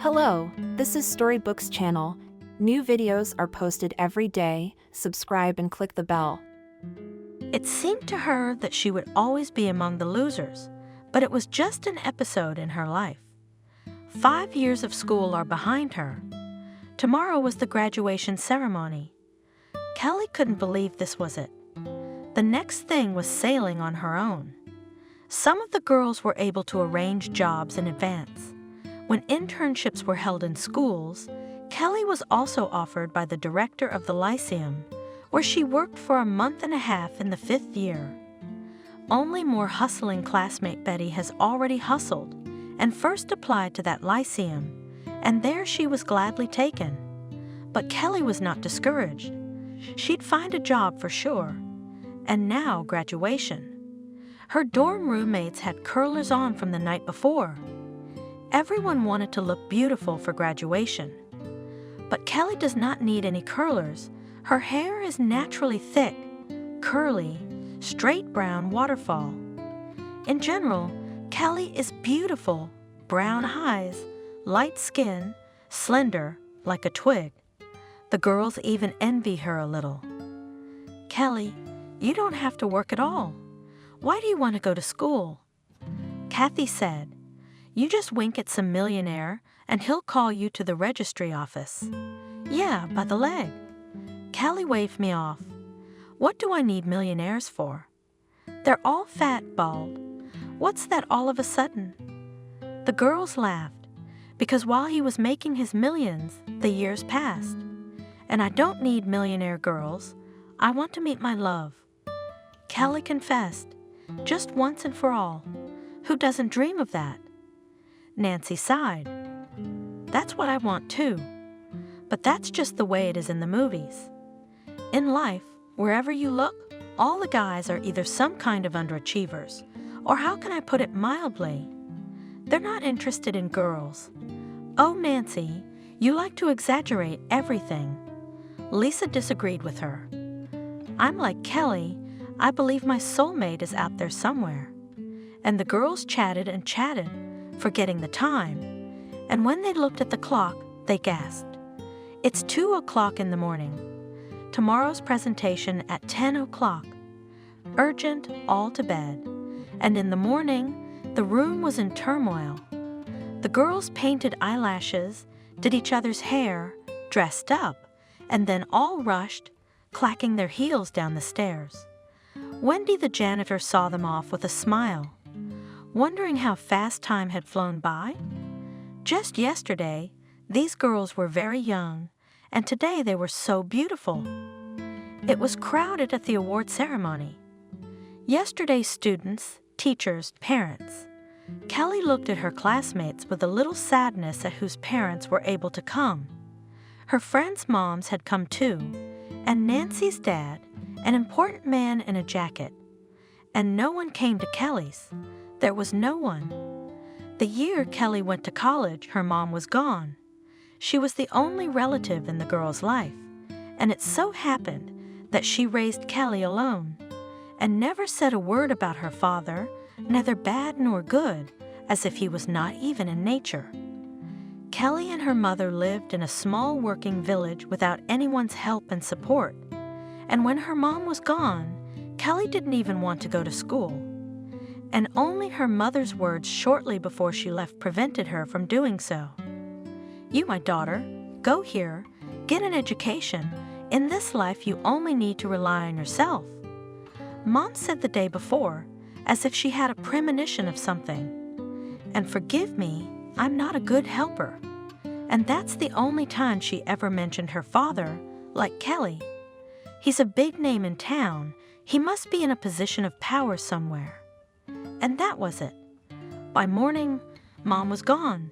Hello, this is Storybooks channel. New videos are posted every day. Subscribe and click the bell. It seemed to her that she would always be among the losers, but it was just an episode in her life. 5 years of school are behind her. Tomorrow was the graduation ceremony. Kelly couldn't believe this was it. The next thing was sailing on her own. Some of the girls were able to arrange jobs in advance. When internships were held in schools, Kelly was also offered by the director of the Lyceum, where she worked for a month and a half in the 5th year. Only more hustling classmate Betty has already hustled and first applied to that Lyceum, and there she was gladly taken. But Kelly was not discouraged. She'd find a job for sure. And now graduation. Her dorm roommates had curlers on from the night before. Everyone wanted to look beautiful for graduation. But Kelly does not need any curlers. Her hair is naturally thick, curly, straight brown waterfall. In general, Kelly is beautiful, brown eyes, light skin, slender, like a twig. The girls even envy her a little. "Kelly, you don't have to work at all. Why do you want to go to school?" Kathy said, "You just wink at some millionaire and he'll call you to the registry office." "Yeah, by the leg." Kelly waved me off. "What do I need millionaires for? They're all fat, bald. What's that all of a sudden?" The girls laughed, because while he was making his millions, the years passed. "And I don't need millionaire girls. I want to meet my love." Kelly confessed, just once and for all. Who doesn't dream of that? Nancy sighed. "That's what I want too. But that's just the way it is in the movies. In life, wherever you look, all the guys are either some kind of underachievers, or how can I put it mildly? They're not interested in girls. Oh, Nancy, you like to exaggerate everything." Lisa disagreed with her. "I'm like Kelly. I believe my soulmate is out there somewhere." And the girls chatted and chatted, forgetting the time. And when they looked at the clock, they gasped. It's 2 o'clock in the morning. Tomorrow's presentation at 10 o'clock. Urgent, all to bed. And in the morning, the room was in turmoil. The girls painted eyelashes, did each other's hair, dressed up, and then all rushed, clacking their heels down the stairs. Wendy the janitor saw them off with a smile, wondering how fast time had flown by. Just yesterday, these girls were very young, and today they were so beautiful. It was crowded at the award ceremony. Yesterday's students, teachers, parents. Kelly looked at her classmates with a little sadness at whose parents were able to come. Her friends' moms had come too, and Nancy's dad, an important man in a jacket. And no one came to Kelly's. There was no one. The year Kelly went to college, her mom was gone. She was the only relative in the girl's life, and it so happened that she raised Kelly alone, and never said a word about her father, neither bad nor good, as if he was not even in nature. Kelly and her mother lived in a small working village without anyone's help and support, and when her mom was gone, Kelly didn't even want to go to school. And only her mother's words shortly before she left prevented her from doing so. "You, my daughter, go here, get an education. In this life, you only need to rely on yourself." Mom said the day before, as if she had a premonition of something. "And forgive me, I'm not a good helper." And that's the only time she ever mentioned her father, like Kelly. He's a big name in town. He must be in a position of power somewhere. And that was it. By morning, Mom was gone.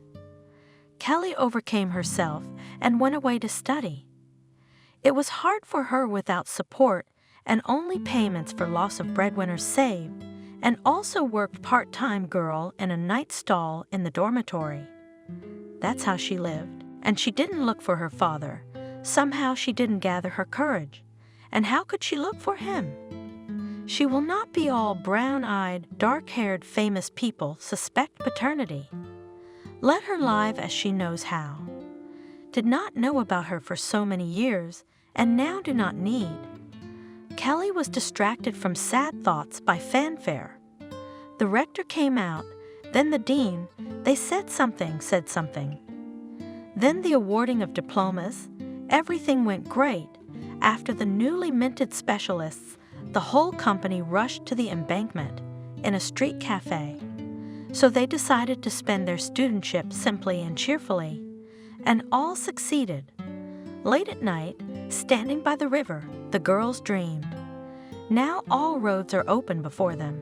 Kelly overcame herself and went away to study. It was hard for her without support and only payments for loss of breadwinners saved, and also worked part-time girl in a night stall in the dormitory. That's how she lived, and she didn't look for her father. Somehow she didn't gather her courage. And how could she look for him? She will not be all brown-eyed, dark-haired famous people suspect paternity. let her live as she knows how. Did not know about her for so many years, and now do not need. Kelly was distracted from sad thoughts by fanfare. The rector came out, then the dean. They said something. Then the awarding of diplomas. Everything went great. After the newly minted specialists, the whole company rushed to the embankment in a street cafe. So they decided to spend their studentship simply and cheerfully, and all succeeded. Late at night, standing by the river, the girls dreamed. Now all roads are open before them.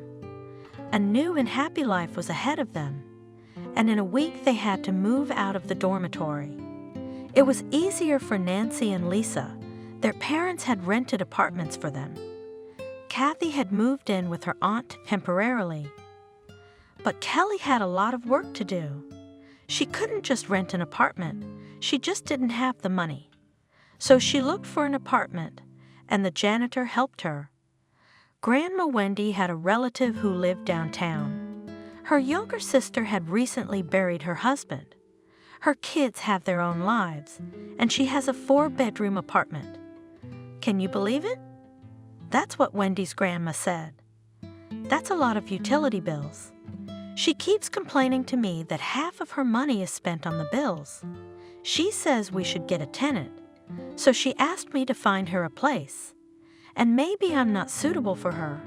A new and happy life was ahead of them, and in a week they had to move out of the dormitory. It was easier for Nancy and Lisa. Their parents had rented apartments for them. Kathy had moved in with her aunt temporarily. But Kelly had a lot of work to do. She couldn't just rent an apartment. She just didn't have the money. So she looked for an apartment, and the janitor helped her. Grandma Wendy had a relative who lived downtown. Her younger sister had recently buried her husband. Her kids have their own lives, and she has a 4-bedroom apartment. Can you believe it? That's what Wendy's grandma said. That's a lot of utility bills. She keeps complaining to me that half of her money is spent on the bills. She says we should get a tenant, so she asked me to find her a place. And maybe I'm not suitable for her.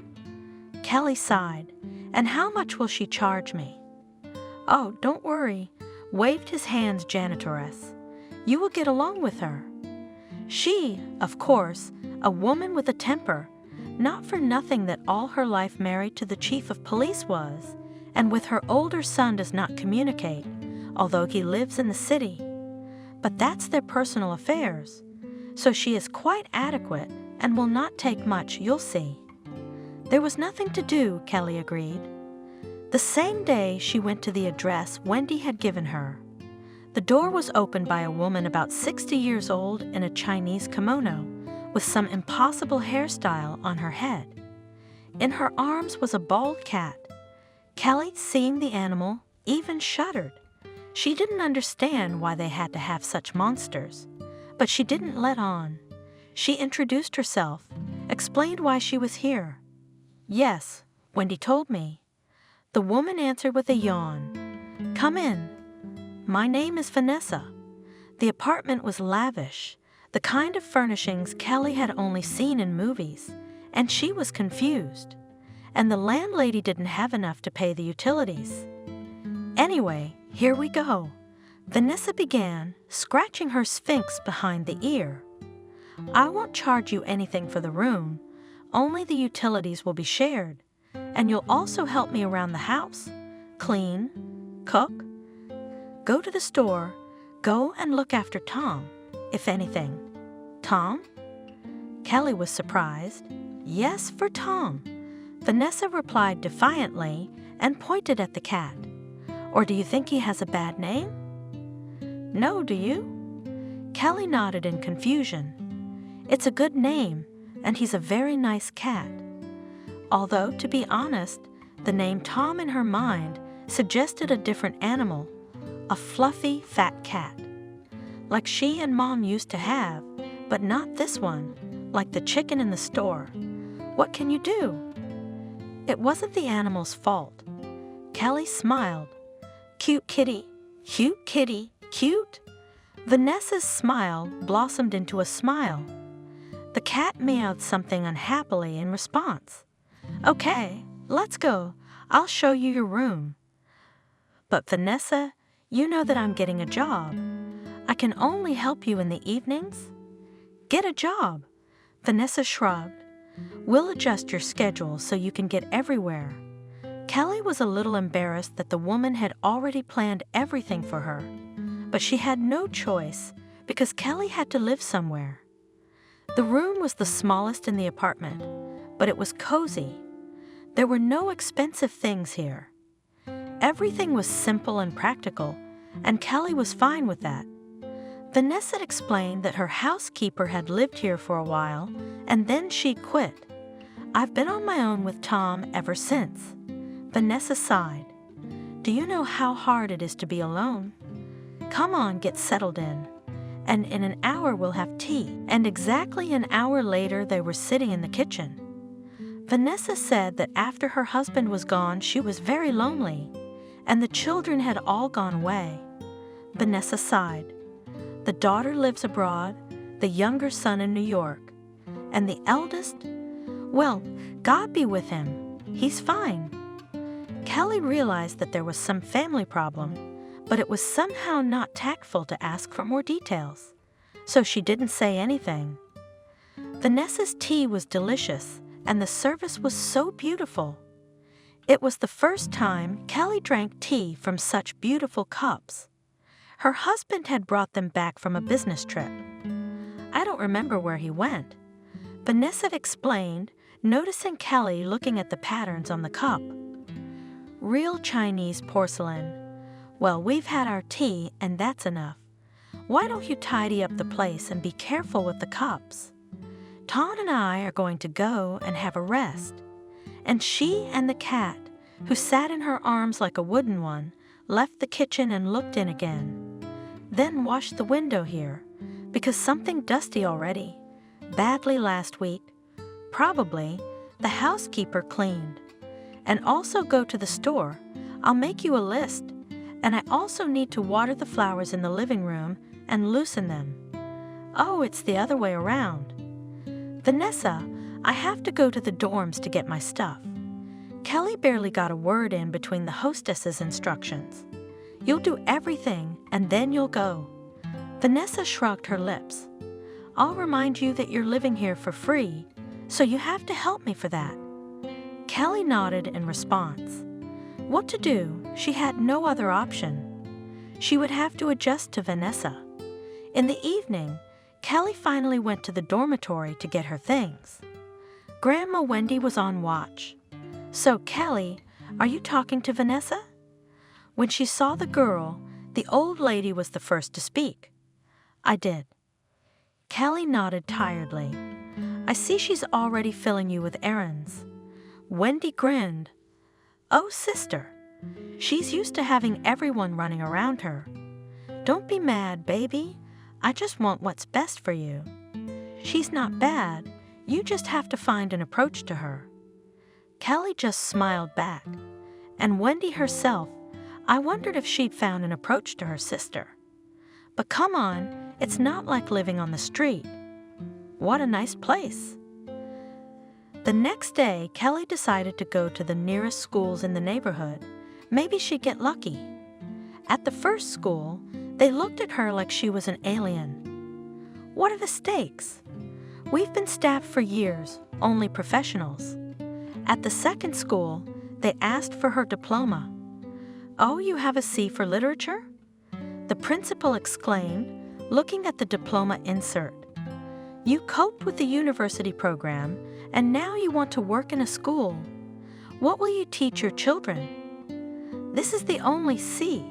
Kelly sighed. And how much will she charge me? Oh, don't worry, waved his hands janitoress. You will get along with her. She, of course, a woman with a temper, not for nothing that all her life married to the chief of police was, and with her older son does not communicate, although he lives in the city. But that's their personal affairs, so she is quite adequate and will not take much, you'll see. There was nothing to do, Kelly agreed. The same day she went to the address Wendy had given her. The door was opened by a woman about 60 years old in a Chinese kimono with some impossible hairstyle on her head. In her arms was a bald cat. Kelly, seeing the animal, even shuddered. She didn't understand why they had to have such monsters, but she didn't let on. She introduced herself, explained why she was here. Yes, Wendy told me. The woman answered with a yawn. Come in. My name is Vanessa. The apartment was lavish, the kind of furnishings Kelly had only seen in movies, and she was confused. And the landlady didn't have enough to pay the utilities. Anyway, here we go. Vanessa began, scratching her sphinx behind the ear. I won't charge you anything for the room, only the utilities will be shared, and you'll also help me around the house, clean, cook, go to the store, go and look after Tom, if anything. Tom? Kelly was surprised. Yes, for Tom. Vanessa replied defiantly and pointed at the cat. Or do you think he has a bad name? No, do you? Kelly nodded in confusion. It's a good name, and he's a very nice cat. Although, to be honest, the name Tom in her mind suggested a different animal, a fluffy, fat cat. Like she and Mom used to have, but not this one, like the chicken in the store. What can you do? It wasn't the animal's fault. Kelly smiled. Cute kitty, cute kitty, cute. Vanessa's smile blossomed into a smile. The cat meowed something unhappily in response. Okay, let's go. I'll show you your room. But Vanessa, you know that I'm getting a job. I can only help you in the evenings. Get a job. Vanessa shrugged. We'll adjust your schedule so you can get everywhere. Kelly was a little embarrassed that the woman had already planned everything for her, but she had no choice because Kelly had to live somewhere. The room was the smallest in the apartment, but it was cozy. There were no expensive things here. Everything was simple and practical, and Kelly was fine with that. Vanessa explained that her housekeeper had lived here for a while, and then she quit. I've been on my own with Tom ever since. Vanessa sighed. Do Do you know how hard it is to be alone? Come on, get settled in. And in an hour we'll have tea." And exactly an hour later they were sitting in the kitchen. Vanessa said that after her husband was gone, she was very lonely, and the children had all gone away. Vanessa sighed. The daughter lives abroad, the younger son in New York, and the eldest, well, God be with him. He's fine. Kelly realized that there was some family problem, but it was somehow not tactful to ask for more details, so she didn't say anything. Vanessa's tea was delicious, and the service was so beautiful. It was the first time Kelly drank tea from such beautiful cups. Her husband had brought them back from a business trip. I don't remember where he went. Vanessa explained, noticing Kelly looking at the patterns on the cup. Real Chinese porcelain. Well, we've had our tea, and that's enough. Why don't you tidy up the place and be careful with the cups? Ton and I are going to go and have a rest. And she and the cat, who sat in her arms like a wooden one, left the kitchen and looked in again. Then washed the window here, because something dusty already. Badly last week. Probably the housekeeper cleaned. And also go to the store. I'll make you a list. And I also need to water the flowers in the living room and loosen them. Oh, it's the other way around. Vanessa, I have to go to the dorms to get my stuff. Kelly barely got a word in between the hostess's instructions. You'll do everything, and then you'll go. Vanessa shrugged her lips. I'll remind you that you're living here for free, so you have to help me for that. Kelly nodded in response. What to do? She had no other option. She would have to adjust to Vanessa. In the evening, Kelly finally went to the dormitory to get her things. Grandma Wendy was on watch. So, Kelly, are you talking to Vanessa? When she saw the girl, the old lady was the first to speak. I did. Kelly nodded tiredly. I see she's already filling you with errands. Wendy grinned. Oh, sister. She's used to having everyone running around her. Don't be mad, baby. I just want what's best for you. She's not bad. You just have to find an approach to her. Kelly just smiled back. And Wendy herself, I wondered if she'd found an approach to her sister. But come on, it's not like living on the street. What a nice place. The next day, Kelly decided to go to the nearest schools in the neighborhood. Maybe she'd get lucky. At the first school, they looked at her like she was an alien. What are the stakes? We've been staffed for years, only professionals. At the second school, they asked for her diploma. Oh, you have a C for literature? The principal exclaimed, looking at the diploma insert. You coped with the university program, and now you want to work in a school. What will you teach your children? This is the only C.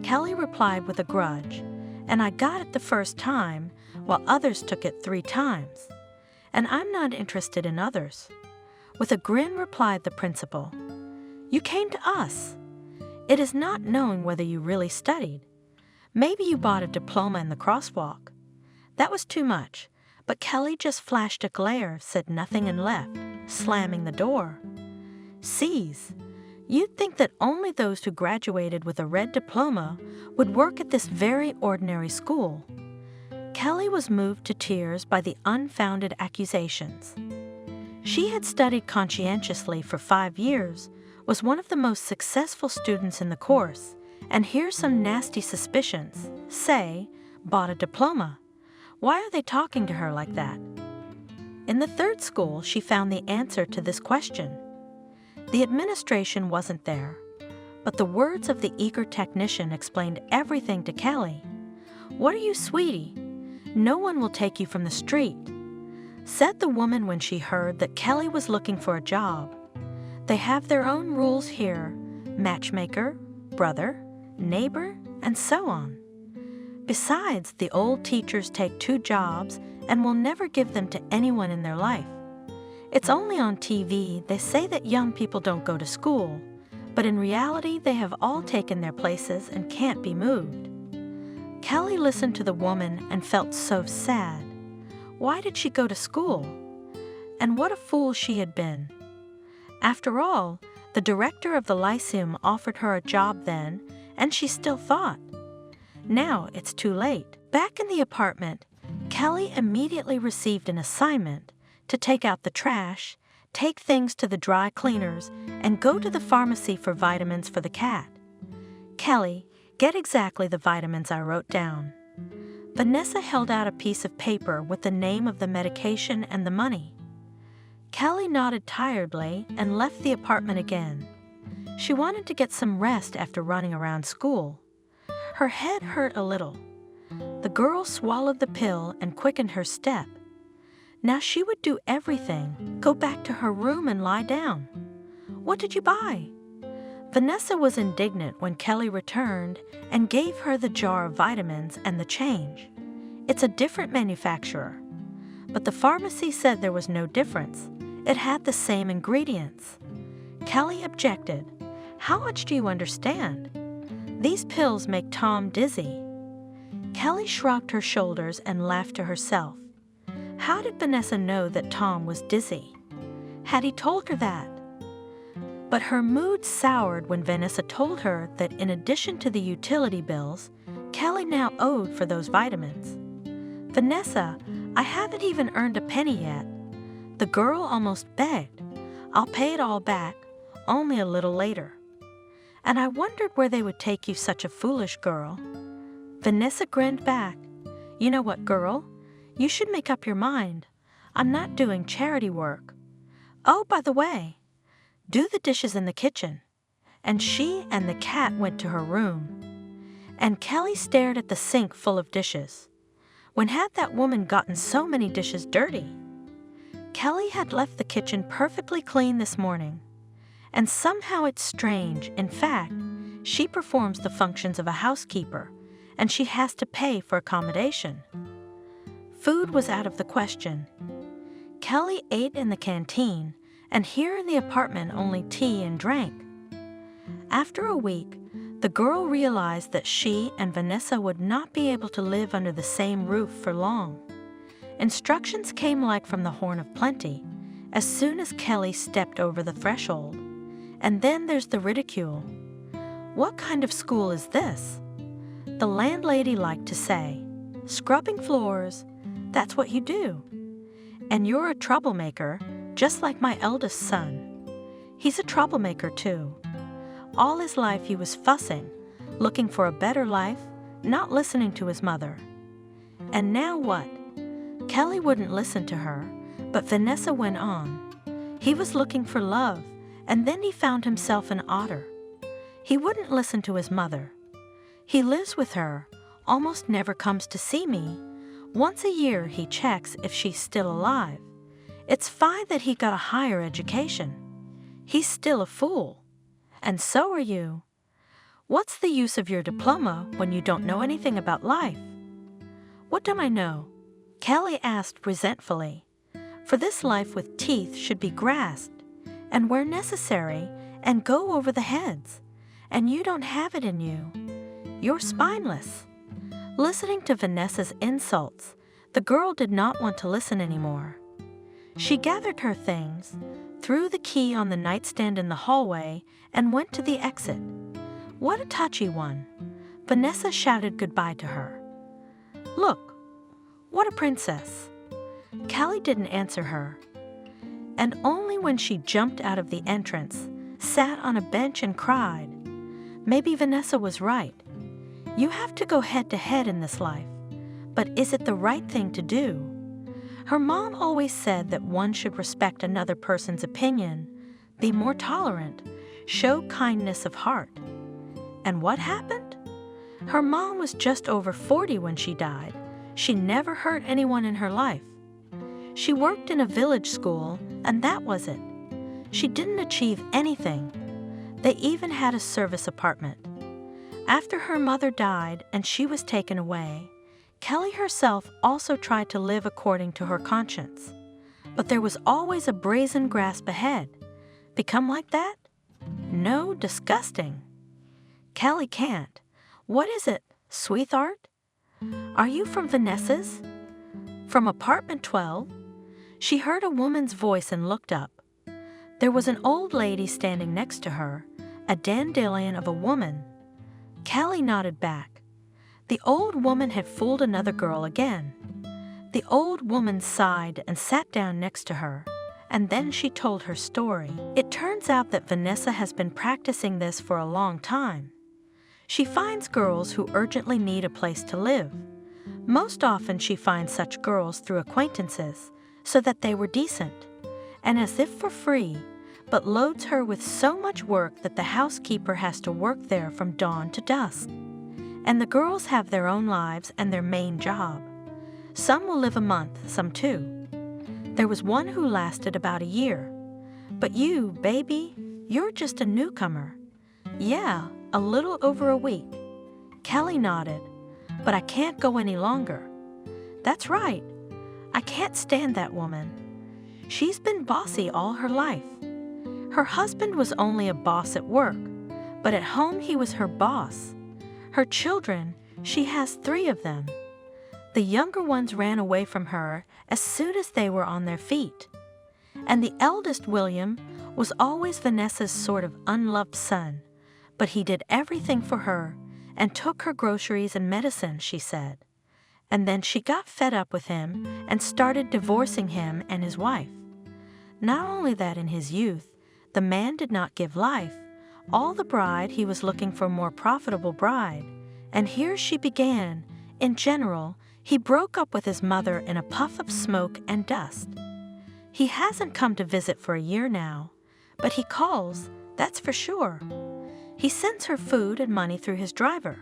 Kelly replied with a grudge, and I got it the first time, while others took it 3 times. And I'm not interested in others. With a grin replied the principal. You came to us. It is not knowing whether you really studied. Maybe you bought a diploma in the crosswalk. That was too much, but Kelly just flashed a glare, said nothing and left, slamming the door. C's. You'd think that only those who graduated with a red diploma would work at this very ordinary school. Kelly was moved to tears by the unfounded accusations. She had studied conscientiously for 5 years, was one of the most successful students in the course, and here's some nasty suspicions. Say, bought a diploma. Why are they talking to her like that? In the third school, she found the answer to this question. The administration wasn't there, but the words of the eager technician explained everything to Kelly. What are you, sweetie? No one will take you from the street, said the woman when she heard that Kelly was looking for a job. They have their own rules here, matchmaker, brother, neighbor, and so on. Besides, the old teachers take 2 jobs and will never give them to anyone in their life. It's only on TV they say that young people don't go to school, but in reality they have all taken their places and can't be moved. Kelly listened to the woman and felt so sad. Why did she go to school? And what a fool she had been. After all, the director of the Lyceum offered her a job then, and she still thought. Now it's too late. Back in the apartment, Kelly immediately received an assignment to take out the trash, take things to the dry cleaners, and go to the pharmacy for vitamins for the cat. Kelly, get exactly the vitamins I wrote down. Vanessa held out a piece of paper with the name of the medication and the money. Kelly nodded tiredly and left the apartment again. She wanted to get some rest after running around school. Her head hurt a little. The girl swallowed the pill and quickened her step. Now she would do everything, go back to her room and lie down. What did you buy? Vanessa was indignant when Kelly returned and gave her the jar of vitamins and the change. It's a different manufacturer. But the pharmacy said there was no difference. It had the same ingredients. Kelly objected. How much do you understand? These pills make Tom dizzy. Kelly shrugged her shoulders and laughed to herself. How did Vanessa know that Tom was dizzy? Had he told her that? But her mood soured when Vanessa told her that in addition to the utility bills, Kelly now owed for those vitamins. Vanessa, I haven't even earned a penny yet. The girl almost begged. I'll pay it all back, only a little later. And I wondered where they would take you, such a foolish girl. Vanessa grinned back. You know what, girl? You should make up your mind. I'm not doing charity work. Oh, by the way, do the dishes in the kitchen. And she and the cat went to her room. And Kelly stared at the sink full of dishes. When had that woman gotten so many dishes dirty? Kelly had left the kitchen perfectly clean this morning. And somehow it's strange. In fact, she performs the functions of a housekeeper, and she has to pay for accommodation. Food was out of the question. Kelly ate in the canteen, and here in the apartment only tea and drank. After a week, the girl realized that she and Vanessa would not be able to live under the same roof for long. Instructions came like from the Horn of Plenty as soon as Kelly stepped over the threshold. And then there's the ridicule. What kind of school is this? The landlady liked to say, scrubbing floors, that's what you do. And you're a troublemaker, just like my eldest son. He's a troublemaker too. All his life he was fussing, looking for a better life, not listening to his mother. And now what? Kelly wouldn't listen to her, but Vanessa went on. He was looking for love, and then he found himself an otter. He wouldn't listen to his mother. He lives with her, almost never comes to see me. Once a year he checks if she's still alive. It's fine that he got a higher education. He's still a fool. And so are you. What's the use of your diploma when you don't know anything about life? What do I know? Kelly asked resentfully. For this life with teeth should be grasped, and where necessary, and go over the heads. And you don't have it in you. You're spineless. Listening to Vanessa's insults, the girl did not want to listen anymore. She gathered her things, threw the key on the nightstand in the hallway, and went to the exit. What a touchy one. Vanessa shouted goodbye to her. Look, what a princess. Kelly didn't answer her. And only when she jumped out of the entrance, sat on a bench and cried. Maybe Vanessa was right. You have to go head to head in this life. But is it the right thing to do? Her mom always said that one should respect another person's opinion, be more tolerant, show kindness of heart. And what happened? Her mom was just over 40 when she died. She never hurt anyone in her life. She worked in a village school, and that was it. She didn't achieve anything. They even had a service apartment. After her mother died and she was taken away, Kelly herself also tried to live according to her conscience. But there was always a brazen grasp ahead. Become like that? No, disgusting. Kelly can't. What is it, sweetheart? Are you from Vanessa's? From apartment 12? She heard a woman's voice and looked up. There was an old lady standing next to her, a dandelion of a woman. Kelly nodded back. The old woman had fooled another girl again. The old woman sighed and sat down next to her, and then she told her story. It turns out that Vanessa has been practicing this for a long time. She finds girls who urgently need a place to live. Most often she finds such girls through acquaintances, so that they were decent, and as if for free, but loads her with so much work that the housekeeper has to work there from dawn to dusk. And the girls have their own lives and their main job. Some will live a month, some 2. There was one who lasted about a year. But you, baby, you're just a newcomer. Yeah, a little over a week. Kelly nodded. But I can't go any longer. That's right. I can't stand that woman. She's been bossy all her life. Her husband was only a boss at work, but at home he was her boss. Her children, she has 3 of them. The younger ones ran away from her as soon as they were on their feet. And the eldest, William, was always Vanessa's sort of unloved son, but he did everything for her and took her groceries and medicine, she said. And then she got fed up with him and started divorcing him and his wife. Not only that, in his youth, the man did not give life. All the bride, he was looking for a more profitable bride. And here she began. In general, he broke up with his mother in a puff of smoke and dust. He hasn't come to visit for a year now, but he calls, that's for sure. He sends her food and money through his driver.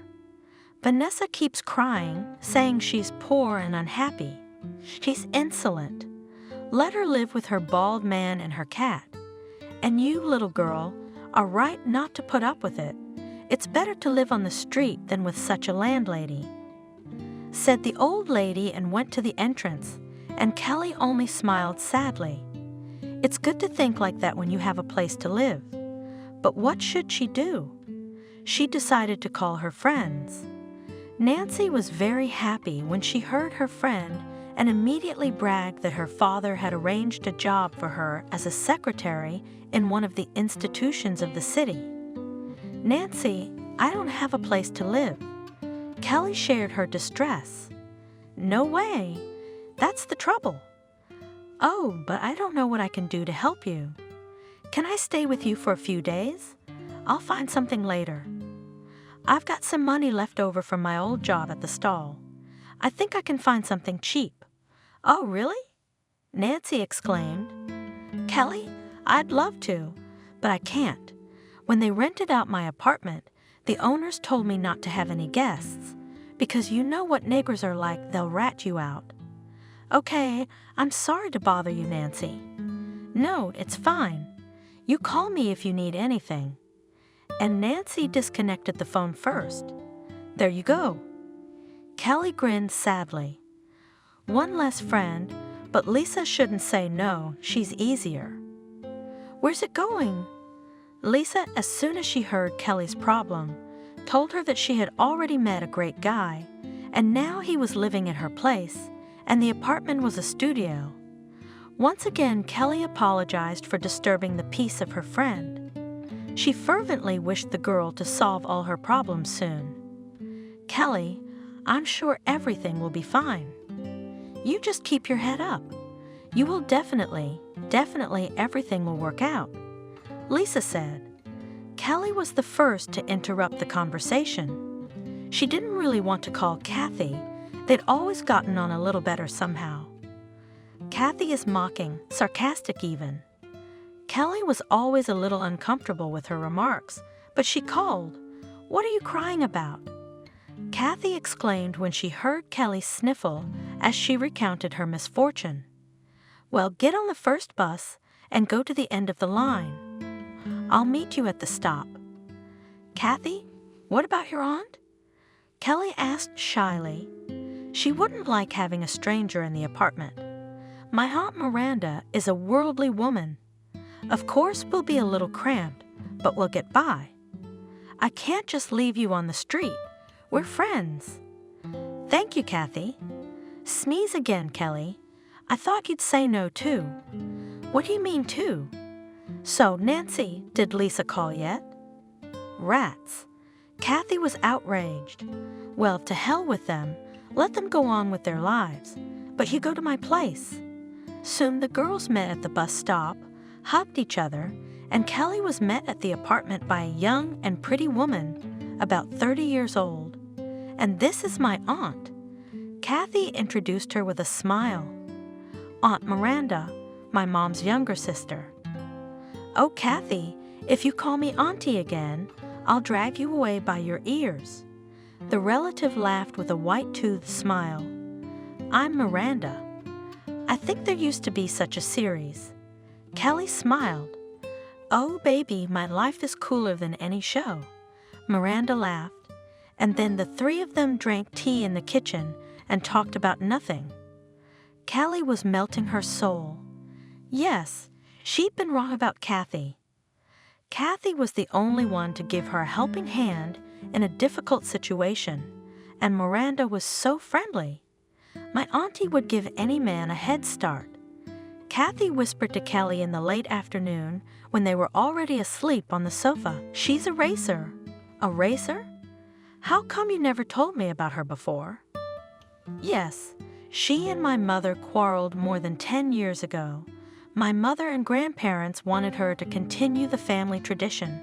Vanessa keeps crying, saying she's poor and unhappy. She's insolent. Let her live with her bald man and her cat. And you, little girl, are right not to put up with it. It's better to live on the street than with such a landlady, said the old lady and went to the entrance, and Kelly only smiled sadly. It's good to think like that when you have a place to live. But what should she do? She decided to call her friends. Nancy was very happy when she heard her friend and immediately bragged that her father had arranged a job for her as a secretary in one of the institutions of the city. Nancy, I don't have a place to live. Kelly shared her distress. No way. That's the trouble. Oh, but I don't know what I can do to help you. Can I stay with you for a few days? I'll find something later. I've got some money left over from my old job at the stall. I think I can find something cheap. Oh, really? Nancy exclaimed. Kelly, I'd love to, but I can't. When they rented out my apartment, the owners told me not to have any guests, because you know what niggers are like, they'll rat you out. Okay, I'm sorry to bother you, Nancy. No, it's fine. You call me if you need anything. And Nancy disconnected the phone first. There you go. Kelly grinned sadly. One less friend, but Lisa shouldn't say no, she's easier. Where's it going? Lisa, as soon as she heard Kelly's problem, told her that she had already met a great guy, and now he was living at her place, and the apartment was a studio. Once again, Kelly apologized for disturbing the peace of her friend. She fervently wished the girl to solve all her problems soon. Kelly, I'm sure everything will be fine. You just keep your head up. You will definitely everything will work out, Lisa said. Kelly was the first to interrupt the conversation. She didn't really want to call Kathy. They'd always gotten on a little better somehow. Kathy is mocking, sarcastic even. Kelly was always a little uncomfortable with her remarks, but she called, "What are you crying about?" Kathy exclaimed when she heard Kelly sniffle as she recounted her misfortune. Well, get on the first bus and go to the end of the line. I'll meet you at the stop. Kathy, what about your aunt? Kelly asked shyly. She wouldn't like having a stranger in the apartment. My Aunt Miranda is a worldly woman. Of course, we'll be a little cramped, but we'll get by. I can't just leave you on the street. We're friends." "Thank you, Kathy." "Sneeze again, Kelly. I thought you'd say no, too." "What do you mean, too?" "So, Nancy, did Lisa call yet?" Rats. Kathy was outraged. "Well, to hell with them. Let them go on with their lives. But you go to my place." Soon the girls met at the bus stop, hugged each other, and Kelly was met at the apartment by a young and pretty woman, about 30 years old. "And this is my aunt." Kathy introduced her with a smile. "Aunt Miranda, my mom's younger sister." "Oh, Kathy, if you call me Auntie again, I'll drag you away by your ears." The relative laughed with a white-toothed smile. "I'm Miranda. I think there used to be such a series." Kelly smiled. "Oh, baby, my life is cooler than any show." Miranda laughed, and then the three of them drank tea in the kitchen and talked about nothing. Kelly was melting her soul. Yes, she'd been wrong about Kathy. Kathy was the only one to give her a helping hand in a difficult situation, and Miranda was so friendly. My auntie would give any man a head start. Kathy whispered to Kelly in the late afternoon when they were already asleep on the sofa, "She's a racer." "A racer? How come you never told me about her before?" "Yes, she and my mother quarreled more than 10 years ago. My mother and grandparents wanted her to continue the family tradition.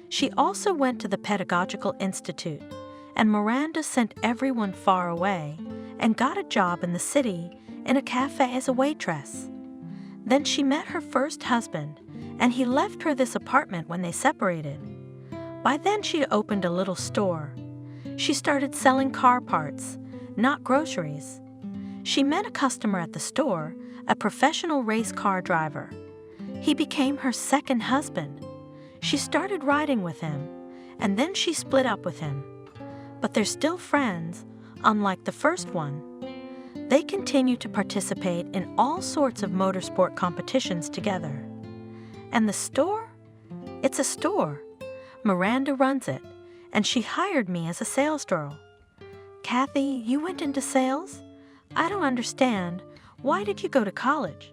She also went to the Pedagogical Institute, and Miranda sent everyone far away and got a job in the city in a cafe as a waitress. Then she met her first husband, and he left her this apartment when they separated. By then she'd opened a little store. She started selling car parts, not groceries. She met a customer at the store, a professional race car driver. He became her second husband. She started riding with him, and then she split up with him. But they're still friends, unlike the first one. They continue to participate in all sorts of motorsport competitions together. And the store? It's a store. Miranda runs it, and she hired me as a sales girl." "Kathy, you went into sales? I don't understand. Why did you go to college?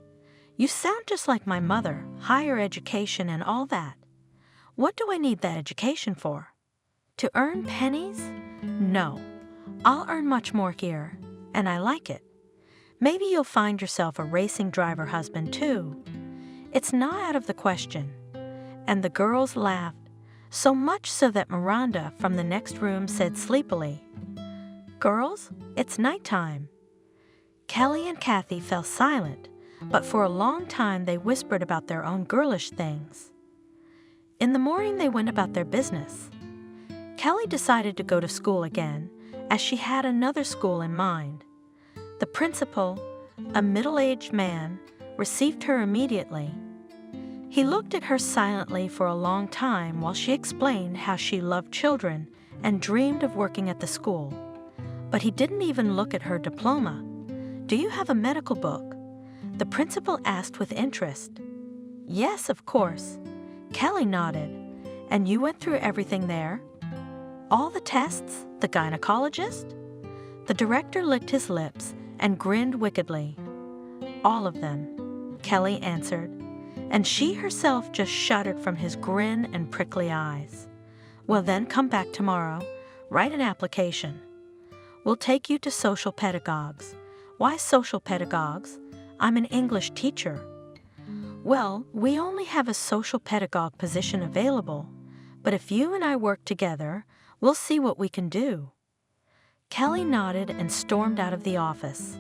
You sound just like my mother, higher education and all that. What do I need that education for? To earn pennies? No, I'll earn much more here, and I like it. Maybe you'll find yourself a racing driver husband too. It's not out of the question." And the girls laughed, so much so that Miranda from the next room said sleepily, "Girls, it's nighttime." Kelly and Kathy fell silent, but for a long time they whispered about their own girlish things. In the morning they went about their business. Kelly decided to go to school again, as she had another school in mind. The principal, a middle-aged man, received her immediately. He looked at her silently for a long time while she explained how she loved children and dreamed of working at the school. But he didn't even look at her diploma. "Do you have a medical book?" the principal asked with interest. "Yes, of course." Kelly nodded. "And you went through everything there?" "All the tests? The gynecologist?" The director licked his lips and grinned wickedly. "All of them," Kelly answered, and she herself just shuddered from his grin and prickly eyes. "Well then, come back tomorrow. Write an application. We'll take you to social pedagogues." "Why social pedagogues? I'm an English teacher." "Well, we only have a social pedagogue position available, but if you and I work together, we'll see what we can do." Kelly nodded and stormed out of the office.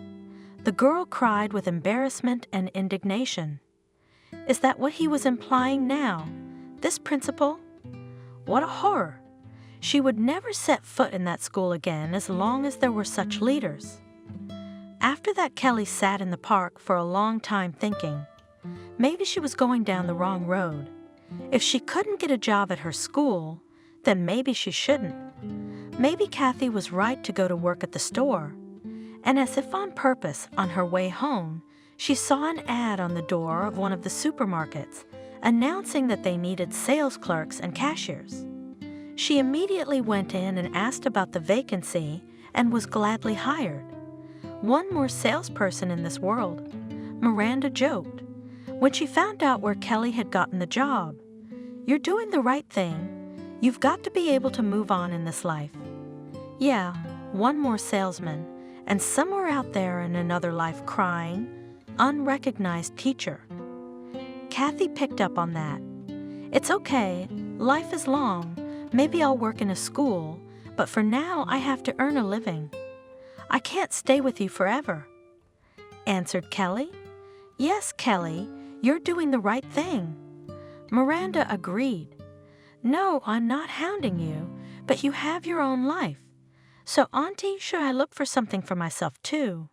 The girl cried with embarrassment and indignation. Is that what he was implying now? This principal? What a horror! She would never set foot in that school again as long as there were such leaders. After that, Kelly sat in the park for a long time thinking. Maybe she was going down the wrong road. If she couldn't get a job at her school, then maybe she shouldn't. Maybe Kathy was right to go to work at the store. And as if on purpose, on her way home, she saw an ad on the door of one of the supermarkets announcing that they needed sales clerks and cashiers. She immediately went in and asked about the vacancy and was gladly hired. One more salesperson in this world, Miranda joked, when she found out where Kelly had gotten the job. You're doing the right thing. You've got to be able to move on in this life. Yeah, one more salesman, and somewhere out there in another life crying, unrecognized teacher. Kathy picked up on that. It's okay, life is long. Maybe I'll work in a school, but for now I have to earn a living. I can't stay with you forever, answered Kelly. Yes, Kelly, you're doing the right thing. Miranda agreed. No, I'm not hounding you, but you have your own life. So, Auntie, should I look for something for myself too?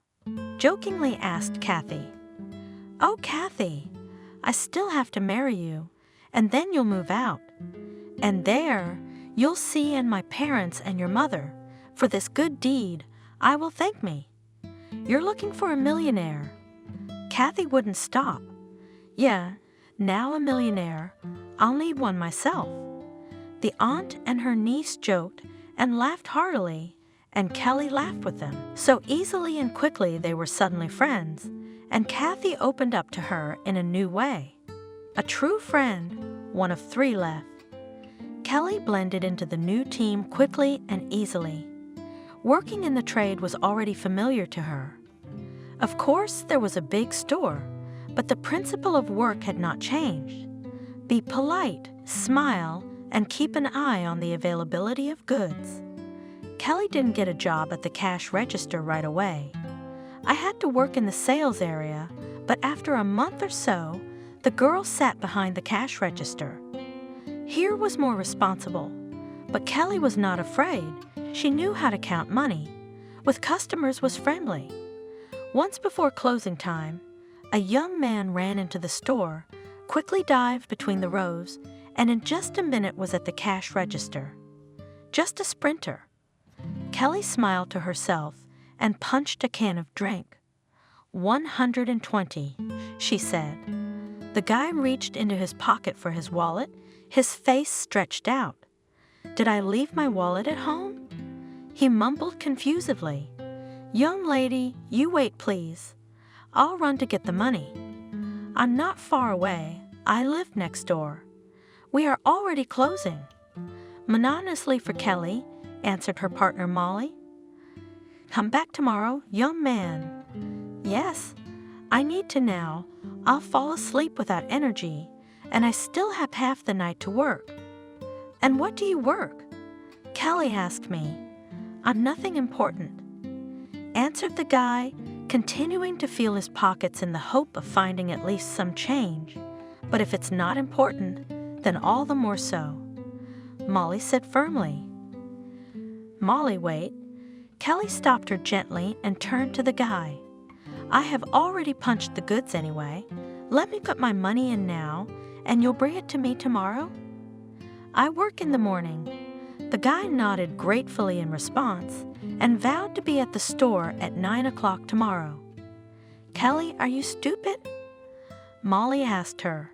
Jokingly asked Kathy. Oh, Kathy, I still have to marry you, and then you'll move out. And there, you'll see and my parents and your mother, for this good deed, I will thank me. You're looking for a millionaire. Kathy wouldn't stop. Yeah, now a millionaire, I'll need one myself. The aunt and her niece joked and laughed heartily, and Kelly laughed with them. So easily and quickly they were suddenly friends, and Kathy opened up to her in a new way. A true friend, one of 3 left. Kelly blended into the new team quickly and easily. Working in the trade was already familiar to her. Of course, there was a big store, but the principle of work had not changed. Be polite, smile, and keep an eye on the availability of goods. Kelly didn't get a job at the cash register right away. I had to work in the sales area, but after a month or so, the girl sat behind the cash register. Here was more responsible, but Kelly was not afraid. She knew how to count money. With customers was friendly. Once before closing time, a young man ran into the store, quickly dived between the rows, and in just a minute was at the cash register. Just a sprinter. Kelly smiled to herself and punched a can of drink. 120, she said. The guy reached into his pocket for his wallet, his face stretched out. Did I leave my wallet at home? He mumbled confusedly. Young lady, you wait, please. I'll run to get the money. I'm not far away. I live next door. We are already closing. Monotonously for Kelly, answered her partner Molly. Come back tomorrow, young man. Yes, I need to now. I'll fall asleep without energy, and I still have half the night to work. And what do you work? Kelly asked me. I'm nothing important, answered the guy, continuing to feel his pockets in the hope of finding at least some change. But if it's not important, then all the more so, Molly said firmly. Molly, wait. Kelly stopped her gently and turned to the guy. I have already punched the goods anyway. Let me put my money in now, and you'll bring it to me tomorrow? I work in the morning. The guy nodded gratefully in response and vowed to be at the store at 9 o'clock tomorrow. Kelly, are you stupid? Molly asked her.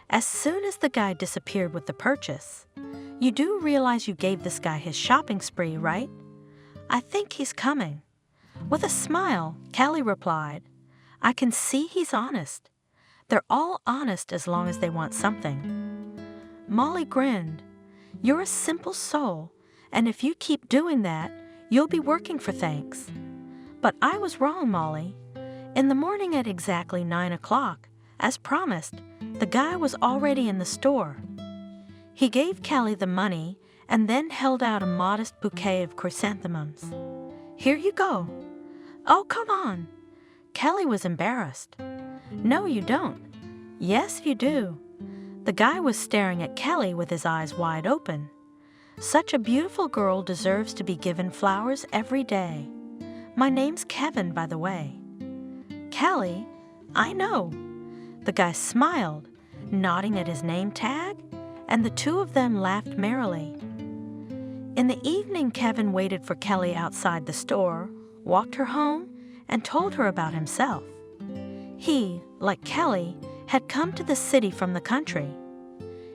As soon as the guy disappeared with the purchase. You do realize you gave this guy his shopping spree, right? I think he's coming. With a smile, Kelly replied, I can see he's honest. They're all honest as long as they want something. Molly grinned. You're a simple soul, and if you keep doing that, you'll be working for thanks. But I was wrong, Molly. In the morning at exactly 9 o'clock, as promised, the guy was already in the store. He gave Kelly the money and then held out a modest bouquet of chrysanthemums. Here you go. Oh, come on. Kelly was embarrassed. No, you don't. Yes, you do. The guy was staring at Kelly with his eyes wide open. Such a beautiful girl deserves to be given flowers every day. My name's Kevin, by the way. Kelly? I know. The guy smiled, nodding at his name tag, and the two of them laughed merrily. In the evening, Kevin waited for Kelly outside the store, walked her home, and told her about himself. He, like Kelly, had come to the city from the country.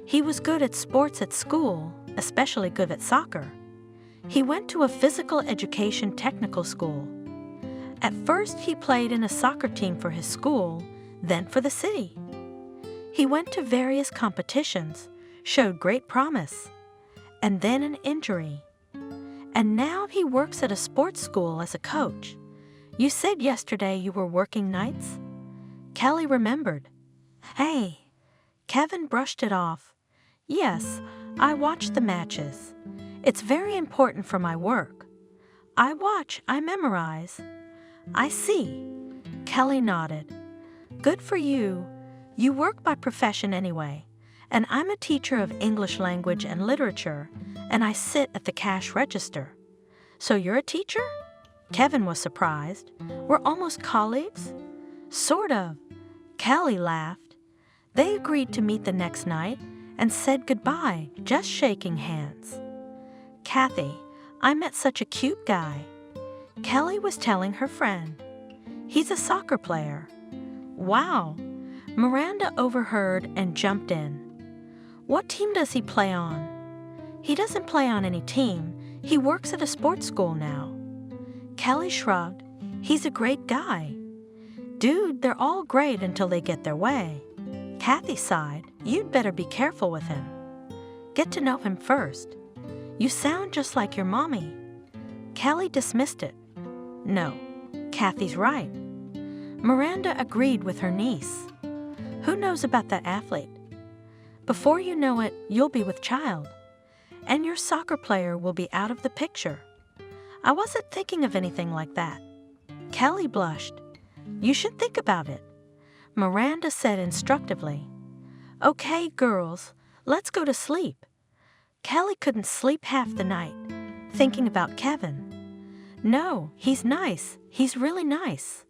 He was good at sports at school, especially good at soccer. He went to a physical education technical school. At first, he played in a soccer team for his school, then for the city. He went to various competitions, showed great promise, and then an injury. And now he works at a sports school as a coach. You said yesterday you were working nights? Kelly remembered. Hey, Kevin brushed it off. Yes, I watch the matches. It's very important for my work. I watch, I memorize. I see. Kelly nodded. Good for you. You work by profession anyway, and I'm a teacher of English language and literature, and I sit at the cash register. So you're a teacher? Kevin was surprised. We're almost colleagues? Sort of. Kelly laughed. They agreed to meet the next night and said goodbye, just shaking hands. Kathy, I met such a cute guy. Kelly was telling her friend. He's a soccer player. Wow. Miranda overheard and jumped in. What team does he play on? He doesn't play on any team. He works at a sports school now. Kelly shrugged. He's a great guy. Dude, they're all great until they get their way. Kathy sighed. You'd better be careful with him. Get to know him first. You sound just like your mommy. Kelly dismissed it. No, Kathy's right. Miranda agreed with her niece. Who knows about that athlete? Before you know it, you'll be with child. And your soccer player will be out of the picture. I wasn't thinking of anything like that. Kelly blushed. You should think about it. Miranda said instructively. Okay, girls, let's go to sleep. Kelly couldn't sleep half the night, thinking about Kevin. No, he's nice. He's really nice.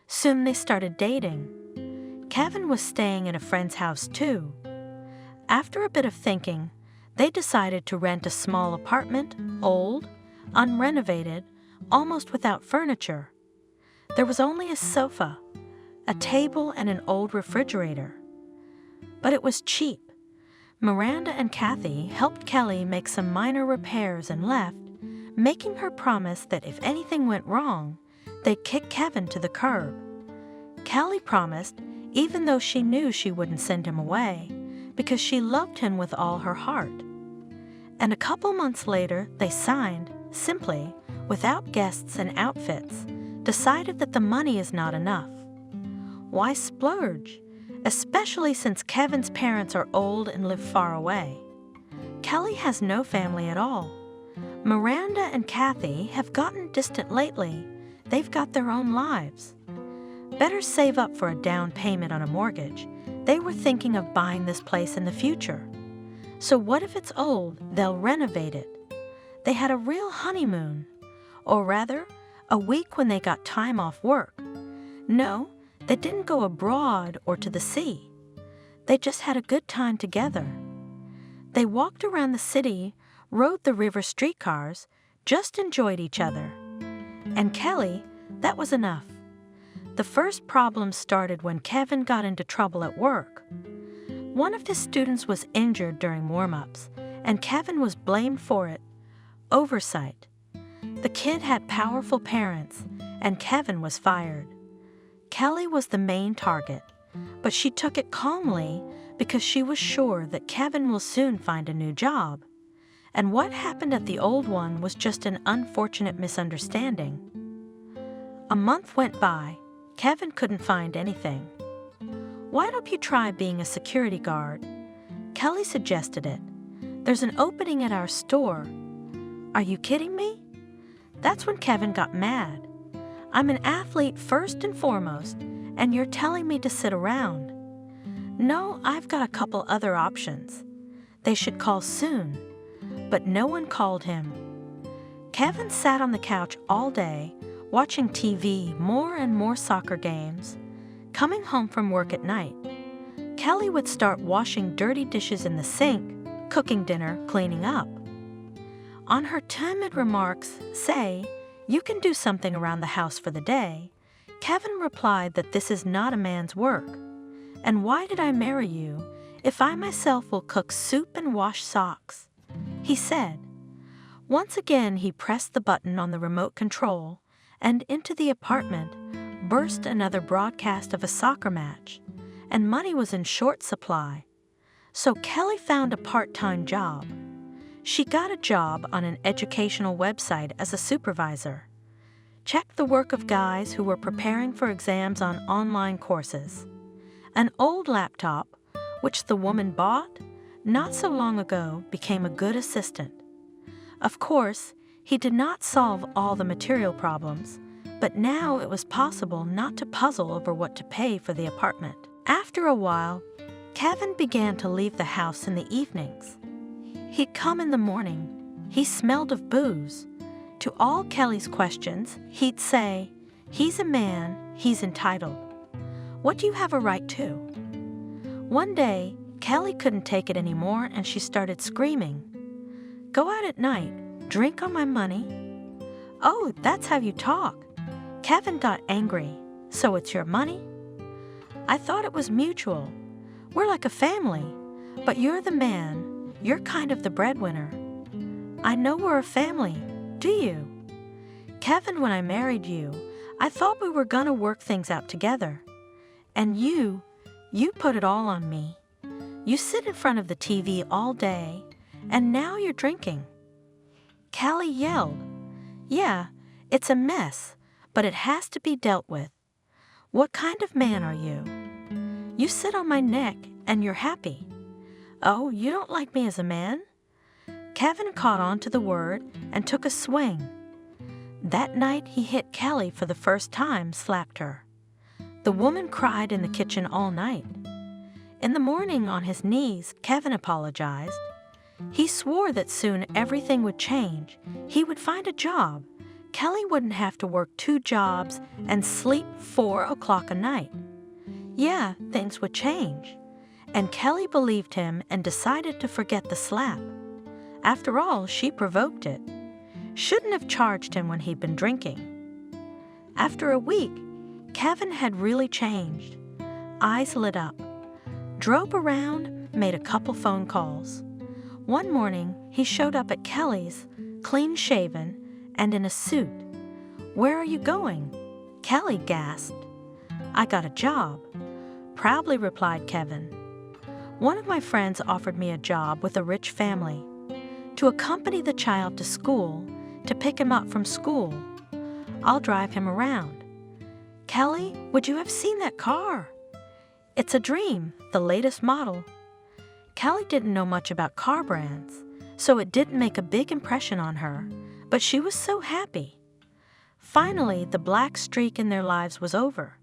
Soon they started dating. Kevin was staying in a friend's house too. After a bit of thinking, they decided to rent a small apartment, old, unrenovated, almost without furniture. There was only a sofa, a table, and an old refrigerator. But it was cheap. Miranda and Kathy helped Kelly make some minor repairs and left, making her promise that if anything went wrong, they'd kick Kevin to the curb. Kelly promised, even though she knew she wouldn't send him away, because she loved him with all her heart. And a couple months later, they signed, simply, without guests and outfits, decided that the money is not enough. Why splurge? Especially since Kevin's parents are old and live far away. Kelly has no family at all. Miranda and Kathy have gotten distant lately. They've got their own lives. Better save up for a down payment on a mortgage. They were thinking of buying this place in the future. So what if it's old? They'll renovate it. They had a real honeymoon. Or rather, a week when they got time off work. No, they didn't go abroad or to the sea. They just had a good time together. They walked around the city, rode the river streetcars, just enjoyed each other. And Kelly, that was enough. The first problem started when Kevin got into trouble at work. One of his students was injured during warm-ups, and Kevin was blamed for it. Oversight. The kid had powerful parents, and Kevin was fired. Kelly was the main target, but she took it calmly because she was sure that Kevin will soon find a new job. And what happened at the old one was just an unfortunate misunderstanding. A month went by. Kevin couldn't find anything. Why don't you try being a security guard? Kelly suggested it. There's an opening at our store. Are you kidding me? That's when Kevin got mad. I'm an athlete first and foremost, and you're telling me to sit around. No, I've got a couple other options. They should call soon. But no one called him. Kevin sat on the couch all day, watching TV, more and more soccer games. Coming home from work at night, Kelly would start washing dirty dishes in the sink, cooking dinner, cleaning up. On her timid remarks, say, "You can do something around the house for the day," Kevin replied that this is not a man's work. And why did I marry you if I myself will cook soup and wash socks?" he said. Once again he pressed the button on the remote control, and into the apartment burst another broadcast of a soccer match, and money was in short supply. So Kelly found a part-time job. She got a job on an educational website as a supervisor. Checked the work of guys who were preparing for exams on online courses. An old laptop, which the woman bought not so long ago, became a good assistant. Of course, he did not solve all the material problems, but now it was possible not to puzzle over what to pay for the apartment. After a while, Kevin began to leave the house in the evenings. He'd come in the morning. He smelled of booze. To all Kelly's questions, he'd say, "He's a man, he's entitled. What do you have a right to?" One day, Kelly couldn't take it anymore and she started screaming, "Go out at night, drink on my money." "Oh, that's how you talk." Kevin got angry. "So it's your money?" "I thought it was mutual. We're like a family, but you're the man. You're kind of the breadwinner." "I know we're a family. Do you?" "Kevin, when I married you, I thought we were gonna work things out together. And you put it all on me. You sit in front of the TV all day, and now you're drinking." Kelly yelled, "Yeah, it's a mess, but it has to be dealt with. What kind of man are you? You sit on my neck and you're happy. Oh, you don't like me as a man?" Kevin caught on to the word and took a swing. That night he hit Kelly for the first time, slapped her. The woman cried in the kitchen all night. In the morning, on his knees, Kevin apologized. He swore that soon everything would change. He would find a job. Kelly wouldn't have to work 2 jobs and sleep 4 o'clock a night. Yeah, things would change. And Kelly believed him and decided to forget the slap. After all, she provoked it. Shouldn't have charged him when he'd been drinking. After a week, Kevin had really changed. Eyes lit up. Drove around, made a couple phone calls. One morning, he showed up at Kelly's, clean-shaven and in a suit. "Where are you going?" Kelly gasped. "I got a job," proudly replied Kevin. "One of my friends offered me a job with a rich family, to accompany the child to school, to pick him up from school. I'll drive him around." "Kelly, would you have seen that car?" "It's a Dream, the latest model." Kelly didn't know much about car brands, so it didn't make a big impression on her, but she was so happy. Finally, the black streak in their lives was over.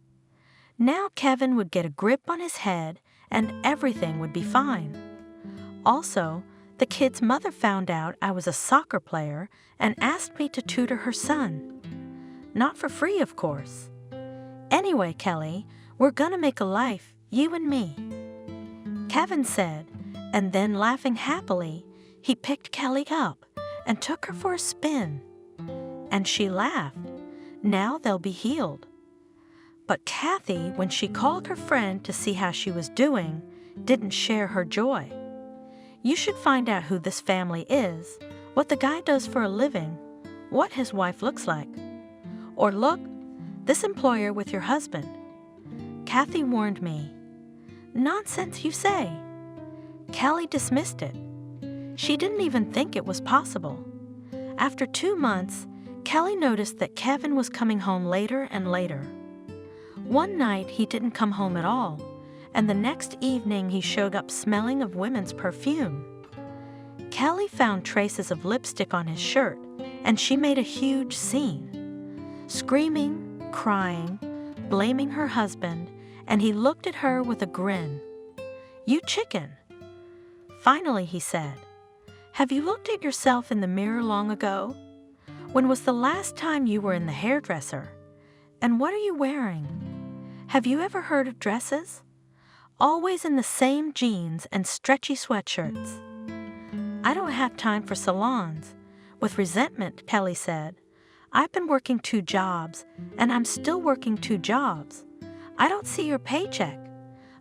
Now Kevin would get a grip on his head and everything would be fine. Also, the kid's mother found out I was a soccer player and asked me to tutor her son. Not for free, of course. "Anyway, Kelly, we're gonna make a life, you and me," Kevin said, and then laughing happily, he picked Kelly up and took her for a spin. And she laughed. Now they'll be healed. But Kathy, when she called her friend to see how she was doing, didn't share her joy. You should find out who this family is, what the guy does for a living, what his wife looks like. Or look, this employer with your husband. Kathy warned me. "Nonsense, you say." Kelly dismissed it. She didn't even think it was possible. After 2 months, Kelly noticed that Kevin was coming home later and later. One night he didn't come home at all, and the next evening he showed up smelling of women's perfume. Kelly found traces of lipstick on his shirt, and she made a huge scene. Screaming, crying, blaming her husband, and he looked at her with a grin. "You chicken." Finally he said, "Have you looked at yourself in the mirror long ago? When was the last time you were in the hairdresser? And what are you wearing? Have you ever heard of dresses? Always in the same jeans and stretchy sweatshirts." "I don't have time for salons." With resentment, Kelly said, "I've been working 2 jobs, and I'm still working 2 jobs. I don't see your paycheck.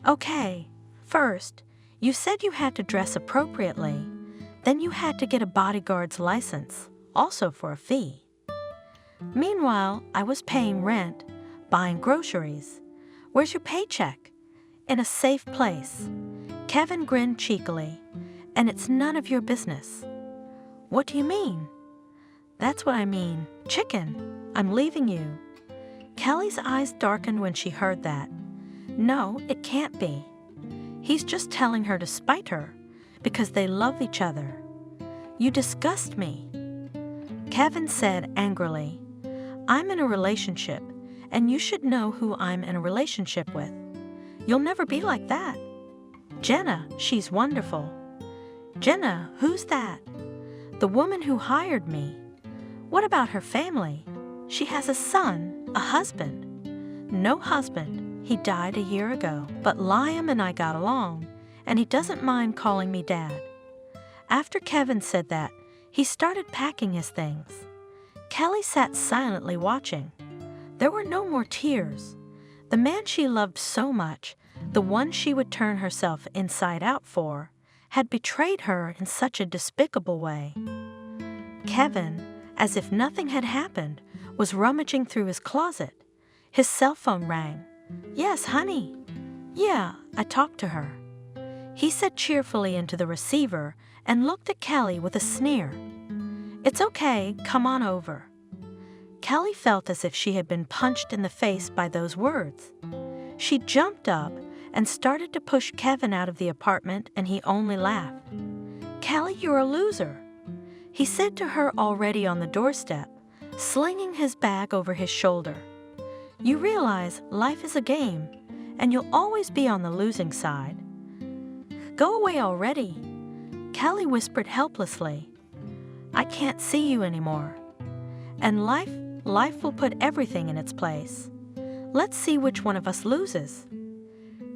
Okay, first, you said you had to dress appropriately. Then you had to get a bodyguard's license, also for a fee. Meanwhile, I was paying rent, buying groceries. Where's your paycheck? In a safe place. Kevin grinned cheekily. And it's none of your business. What do you mean? That's what I mean. Chicken, I'm leaving you. Kelly's eyes darkened when she heard that. No, it can't be. He's just telling her to spite her, because they love each other. You disgust me. Kevin said angrily, I'm in a relationship, and you should know who I'm in a relationship with. You'll never be like that. Jenna, she's wonderful. Jenna, who's that? The woman who hired me. What about her family? She has a son, a husband. No husband. He died a year ago, but Liam and I got along, and he doesn't mind calling me Dad. After Kevin said that, he started packing his things. Kelly sat silently watching. There were no more tears. The man she loved so much, the one she would turn herself inside out for, had betrayed her in such a despicable way. Kevin, as if nothing had happened, was rummaging through his closet. His cell phone rang. Yes, honey. Yeah, I talked to her. He said cheerfully into the receiver and looked at Kelly with a sneer. It's okay, come on over. Kelly felt as if she had been punched in the face by those words. She jumped up and started to push Kevin out of the apartment, and he only laughed. Kelly, you're a loser, he said to her already on the doorstep, slinging his bag over his shoulder. You realize life is a game, and you'll always be on the losing side. Go away already, Kelly whispered helplessly. I can't see you anymore. And life will put everything in its place. Let's see which one of us loses.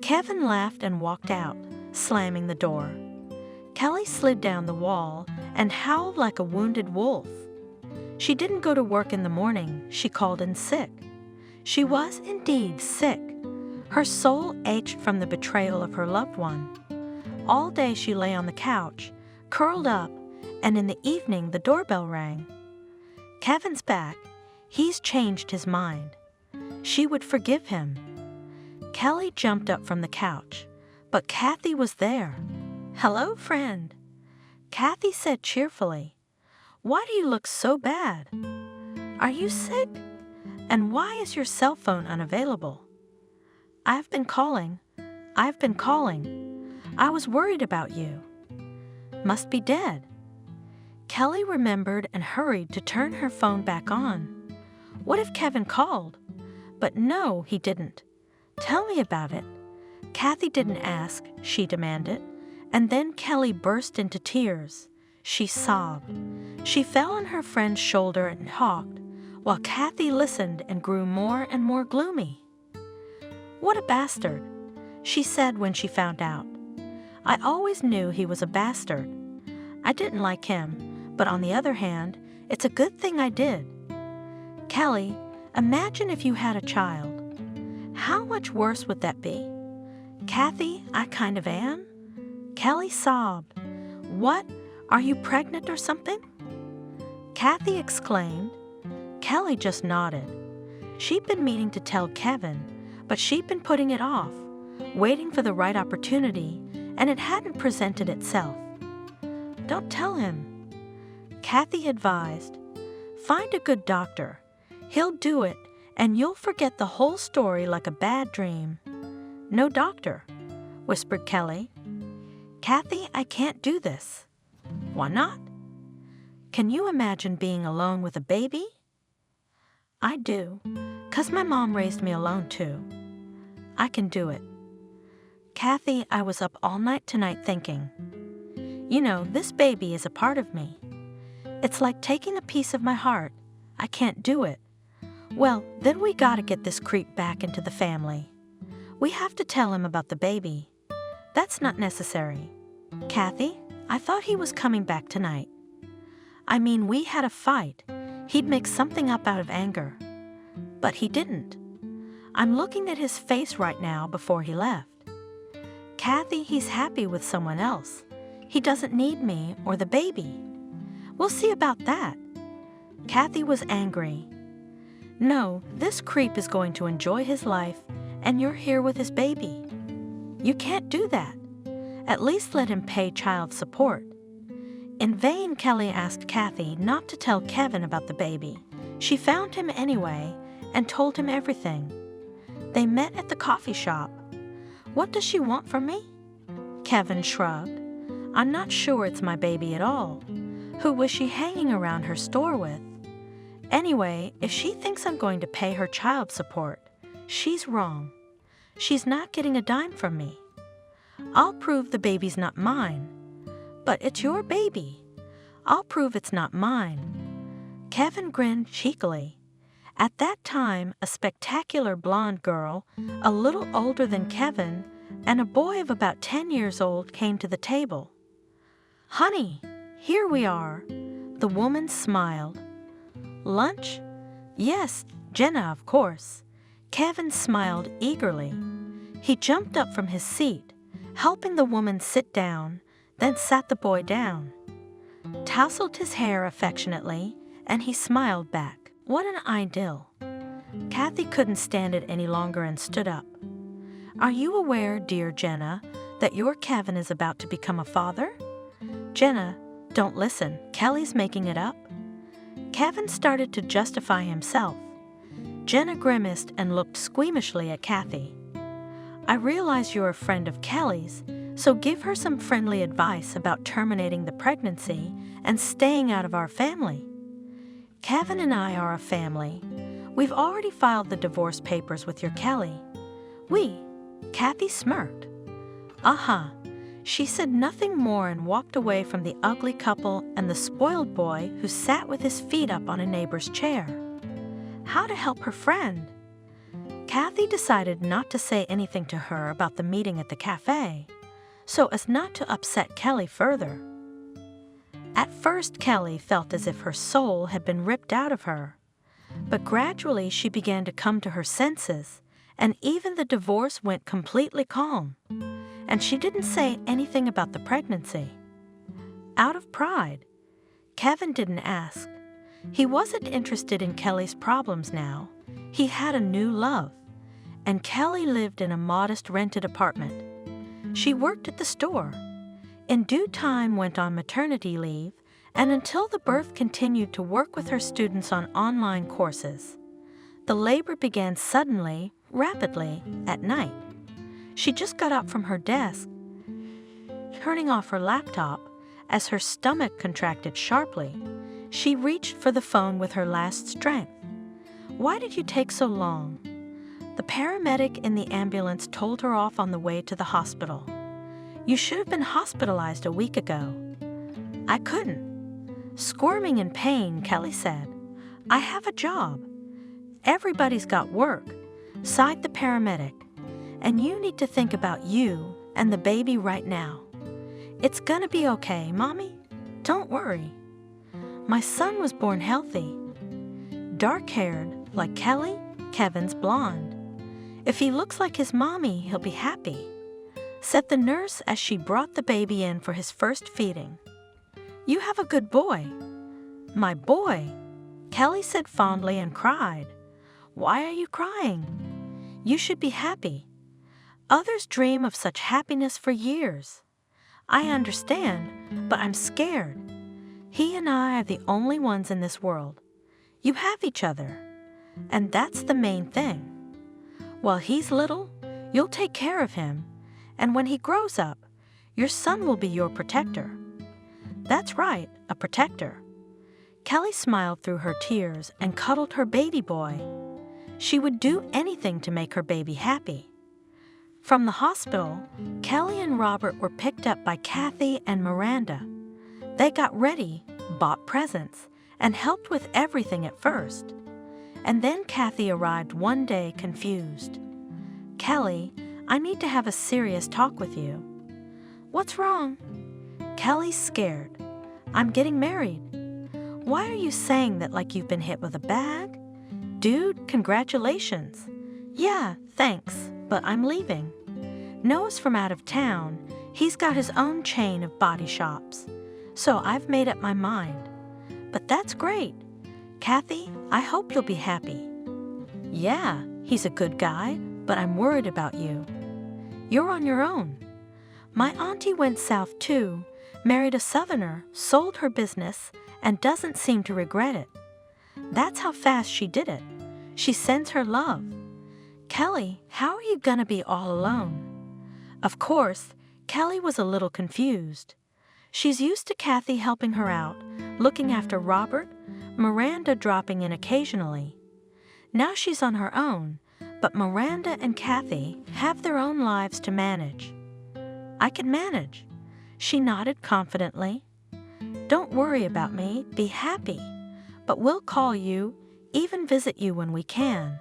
Kevin laughed and walked out, slamming the door. Kelly slid down the wall and howled like a wounded wolf. She didn't go to work in the morning. She called in sick. She was indeed sick. Her soul ached from the betrayal of her loved one. All day she lay on the couch, curled up, and in the evening the doorbell rang. Kevin's back. He's changed his mind. She would forgive him. Kelly jumped up from the couch, but Kathy was there. Hello, friend, Kathy said cheerfully. Why do you look so bad? Are you sick? And why is your cell phone unavailable? I've been calling. I was worried about you. Must be dead. Kelly remembered and hurried to turn her phone back on. What if Kevin called? But no, he didn't. Tell me about it. Kathy didn't ask, she demanded. And then Kelly burst into tears. She sobbed. She fell on her friend's shoulder and talked, while Kathy listened and grew more and more gloomy. What a bastard, she said when she found out. I always knew he was a bastard. I didn't like him, but on the other hand, it's a good thing I did. Kelly, imagine if you had a child. How much worse would that be? Kathy, I kind of am. Kelly sobbed. What? Are you pregnant or something? Kathy exclaimed. Kelly just nodded. She'd been meaning to tell Kevin, but she'd been putting it off, waiting for the right opportunity, and it hadn't presented itself. Don't tell him, Kathy advised. Find a good doctor. He'll do it, and you'll forget the whole story like a bad dream. No doctor, whispered Kelly. Kathy, I can't do this. Why not? Can you imagine being alone with a baby? I do, 'cause my mom raised me alone too. I can do it. Kathy, I was up all night tonight thinking. You know, this baby is a part of me. It's like taking a piece of my heart. I can't do it. Well, then we gotta get this creep back into the family. We have to tell him about the baby. That's not necessary. Kathy, I thought he was coming back tonight. I mean, we had a fight. He'd make something up out of anger. But he didn't. I'm looking at his face right now before he left. Kathy, he's happy with someone else. He doesn't need me or the baby. We'll see about that. Kathy was angry. No, this creep is going to enjoy his life, and you're here with his baby. You can't do that. At least let him pay child support. In vain, Kelly asked Kathy not to tell Kevin about the baby. She found him anyway and told him everything. They met at the coffee shop. What does she want from me? Kevin shrugged. I'm not sure it's my baby at all. Who was she hanging around her store with? Anyway, if she thinks I'm going to pay her child support, she's wrong. She's not getting a dime from me. I'll prove the baby's not mine. But it's your baby. I'll prove it's not mine. Kevin grinned cheekily. At that time, a spectacular blonde girl, a little older than Kevin, and a boy of about 10 years old came to the table. Honey, here we are. The woman smiled. Lunch? Yes, Jenna, of course. Kevin smiled eagerly. He jumped up from his seat, helping the woman sit down, then sat the boy down, tousled his hair affectionately, and he smiled back. What an idyll. Kathy couldn't stand it any longer and stood up. Are you aware, dear Jenna, that your Kevin is about to become a father? Jenna, don't listen. Kelly's making it up. Kevin started to justify himself. Jenna grimaced and looked squeamishly at Kathy. I realize you're a friend of Kelly's, so give her some friendly advice about terminating the pregnancy and staying out of our family. Kevin and I are a family. We've already filed the divorce papers with your Kelly. Kathy smirked. She said nothing more and walked away from the ugly couple and the spoiled boy who sat with his feet up on a neighbor's chair. How to help her friend? Kathy decided not to say anything to her about the meeting at the cafe, so as not to upset Kelly further. At first, Kelly felt as if her soul had been ripped out of her, but gradually she began to come to her senses, and even the divorce went completely calm, and she didn't say anything about the pregnancy. Out of pride, Kevin didn't ask. He wasn't interested in Kelly's problems now. He had a new love, and Kelly lived in a modest rented apartment. She worked at the store. In due time went on maternity leave, and until the birth continued to work with her students on online courses. The labor began suddenly, rapidly, at night. She just got up from her desk, turning off her laptop, as her stomach contracted sharply. She reached for the phone with her last strength. Why did you take so long? The paramedic in the ambulance told her off on the way to the hospital. You should have been hospitalized a week ago. I couldn't. Squirming in pain, Kelly said, I have a job. Everybody's got work, sighed the paramedic, and you need to think about you and the baby right now. It's gonna be okay, Mommy. Don't worry. My son was born healthy. Dark-haired, like Kelly, Kevin's blonde. If he looks like his mommy, he'll be happy, said the nurse as she brought the baby in for his first feeding. You have a good boy. My boy, Kelly said fondly and cried. Why are you crying? You should be happy. Others dream of such happiness for years. I understand, but I'm scared. He and I are the only ones in this world. You have each other, and that's the main thing. While he's little, you'll take care of him, and when he grows up, your son will be your protector. That's right, a protector. Kelly smiled through her tears and cuddled her baby boy. She would do anything to make her baby happy. From the hospital, Kelly and Robert were picked up by Kathy and Miranda. They got ready, bought presents, and helped with everything at first. And then Kathy arrived one day confused. Kelly, I need to have a serious talk with you. What's wrong? Kelly's scared. I'm getting married. Why are you saying that like you've been hit with a bag? Dude, congratulations. Yeah, thanks, but I'm leaving. Noah's from out of town. He's got his own chain of body shops. So I've made up my mind. But that's great. Kathy, I hope you'll be happy. Yeah, he's a good guy, but I'm worried about you. You're on your own. My auntie went south too, married a Southerner, sold her business, and doesn't seem to regret it. That's how fast she did it. She sends her love. Kelly, how are you gonna be all alone? Of course, Kelly was a little confused. She's used to Kathy helping her out, looking after Robert, Miranda dropping in occasionally. Now she's on her own, but Miranda and Kathy have their own lives to manage. I can manage. She nodded confidently. Don't worry about me, be happy. But we'll call you, even visit you when we can.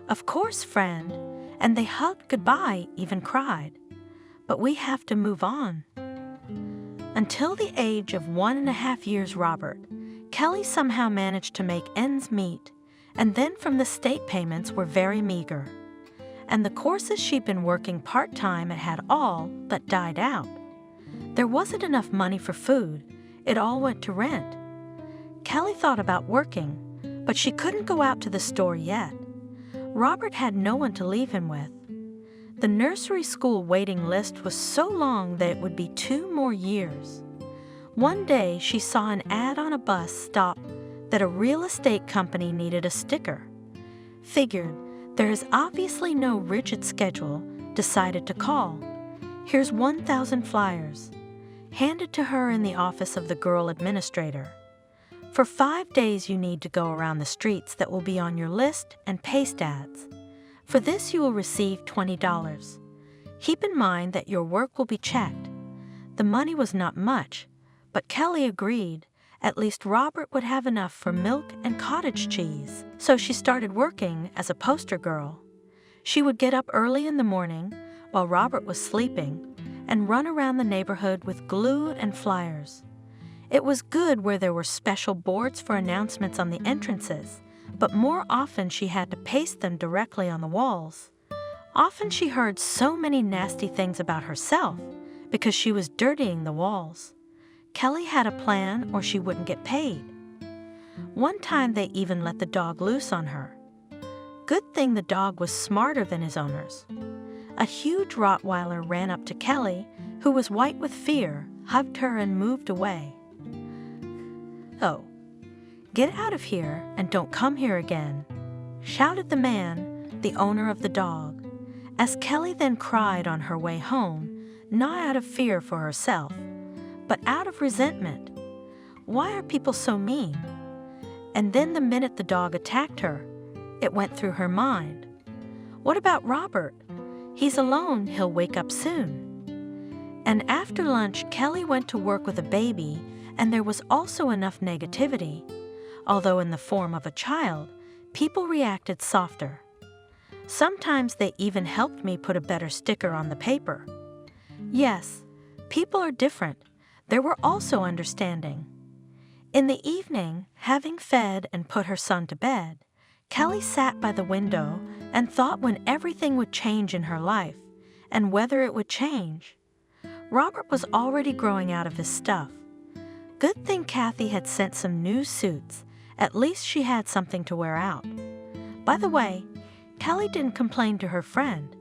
Of course, friend. And they hugged goodbye, even cried. But we have to move on. Until the age of 1.5 years, Robert, Kelly somehow managed to make ends meet, and then from the state payments were very meager. And the courses she'd been working part-time had all but died out. There wasn't enough money for food. It all went to rent. Kelly thought about working, but she couldn't go out to the store yet. Robert had no one to leave him with. The nursery school waiting list was so long that it would be 2 more years. One day she saw an ad on a bus stop that a real estate company needed a sticker. Figured there is obviously no rigid schedule, decided to call. Here's 1,000 flyers. Handed to her in the office of the girl administrator. For 5 days you need to go around the streets that will be on your list and paste ads. For this you will receive $20. Keep in mind that your work will be checked. The money was not much, but Kelly agreed. At least Robert would have enough for milk and cottage cheese. So she started working as a poster girl. She would get up early in the morning while Robert was sleeping and run around the neighborhood with glue and flyers. It was good where there were special boards for announcements on the entrances, but more often she had to paste them directly on the walls. Often she heard so many nasty things about herself because she was dirtying the walls. Kelly had a plan or she wouldn't get paid. One time they even let the dog loose on her. Good thing the dog was smarter than his owners. A huge Rottweiler ran up to Kelly, who was white with fear, hugged her and moved away. Oh, get out of here and don't come here again, shouted the man, the owner of the dog, as Kelly then cried on her way home, not out of fear for herself, but out of resentment. Why are people so mean? And then the minute the dog attacked her, it went through her mind. What about Robert? He's alone, he'll wake up soon. And after lunch, Kelly went to work with a baby, and there was also enough negativity. Although in the form of a child, people reacted softer. Sometimes they even helped me put a better sticker on the paper. Yes, people are different. There were also understanding. In the evening, having fed and put her son to bed, Kelly sat by the window and thought when everything would change in her life and whether it would change. Robert was already growing out of his stuff. Good thing Kathy had sent some new suits. At least she had something to wear out. By the way, Kelly didn't complain to her friend.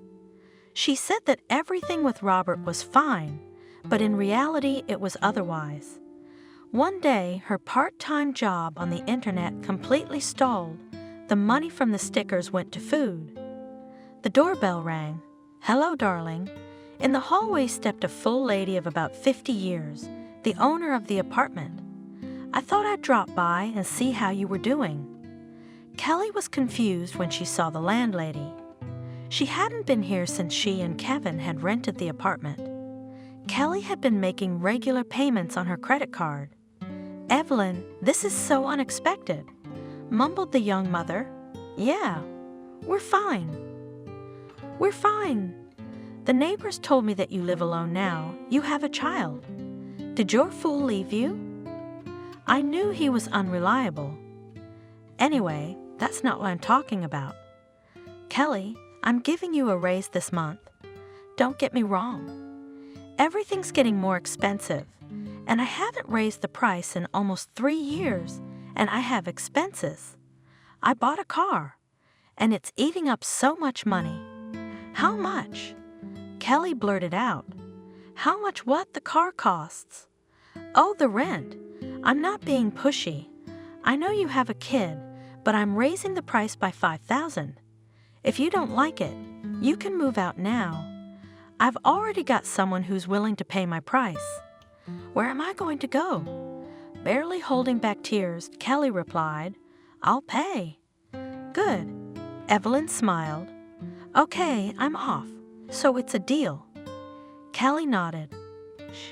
She said that everything with Robert was fine, but in reality it was otherwise. One day, her part-time job on the internet completely stalled. The money from the stickers went to food. The doorbell rang. Hello, darling. In the hallway stepped a full lady of about 50 years, the owner of the apartment. I thought I'd drop by and see how you were doing. Kelly was confused when she saw the landlady. She hadn't been here since she and Kevin had rented the apartment. Kelly had been making regular payments on her credit card. Evelyn, this is so unexpected, mumbled the young mother. Yeah, we're fine. We're fine. The neighbors told me that you live alone now. You have a child. Did your fool leave you? I knew he was unreliable. Anyway, that's not what I'm talking about. Kelly, I'm giving you a raise this month. Don't get me wrong. Everything's getting more expensive, and I haven't raised the price in almost 3 years, and I have expenses. I bought a car, and it's eating up so much money. How much? Kelly blurted out. How much what the car costs? Oh, the rent. I'm not being pushy. I know you have a kid, but I'm raising the price by $5,000. If you don't like it, you can move out now. I've already got someone who's willing to pay my price. Where am I going to go? Barely holding back tears, Kelly replied, I'll pay. Good. Evelyn smiled. Okay, I'm off. So it's a deal. Kelly nodded.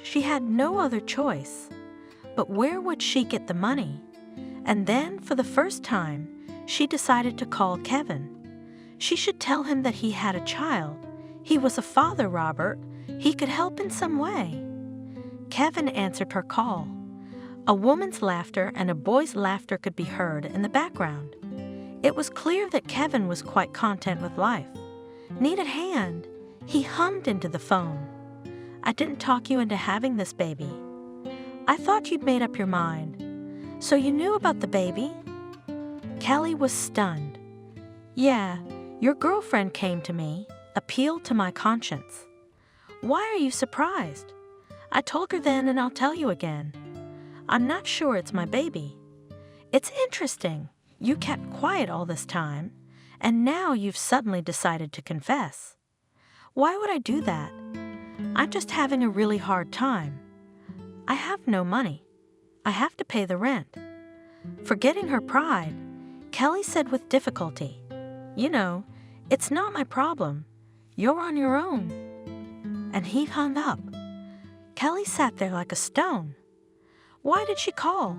She had no other choice. But where would she get the money? And then, for the first time, she decided to call Kevin. She should tell him that he had a child. He was a father, Robert. He could help in some way. Kevin answered her call. A woman's laughter and a boy's laughter could be heard in the background. It was clear that Kevin was quite content with life. Need a hand? He hummed into the phone. I didn't talk you into having this baby. I thought you'd made up your mind. So you knew about the baby? Kelly was stunned. Yeah, your girlfriend came to me, appealed to my conscience. Why are you surprised? I told her then and I'll tell you again. I'm not sure it's my baby. It's interesting. You kept quiet all this time, and now you've suddenly decided to confess. Why would I do that? I'm just having a really hard time. I have no money. I have to pay the rent. Forgetting her pride, Kelly said with difficulty, You know, it's not my problem. You're on your own. And he hung up. Kelly sat there like a stone. Why did she call?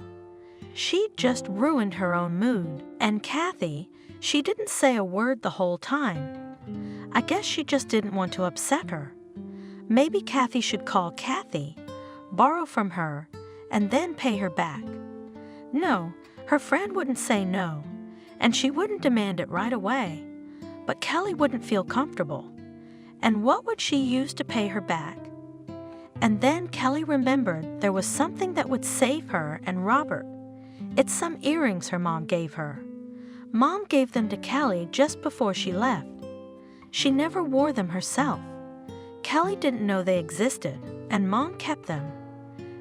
She'd just ruined her own mood. And Kathy, she didn't say a word the whole time. I guess she just didn't want to upset her. Maybe Kathy should call Kathy, borrow from her, and then pay her back. No, her friend wouldn't say no, and she wouldn't demand it right away. But Kelly wouldn't feel comfortable. And what would she use to pay her back? And then Kelly remembered there was something that would save her and Robert. It's some earrings her mom gave her. Mom gave them to Kelly just before she left. She never wore them herself. Kelly didn't know they existed, and Mom kept them.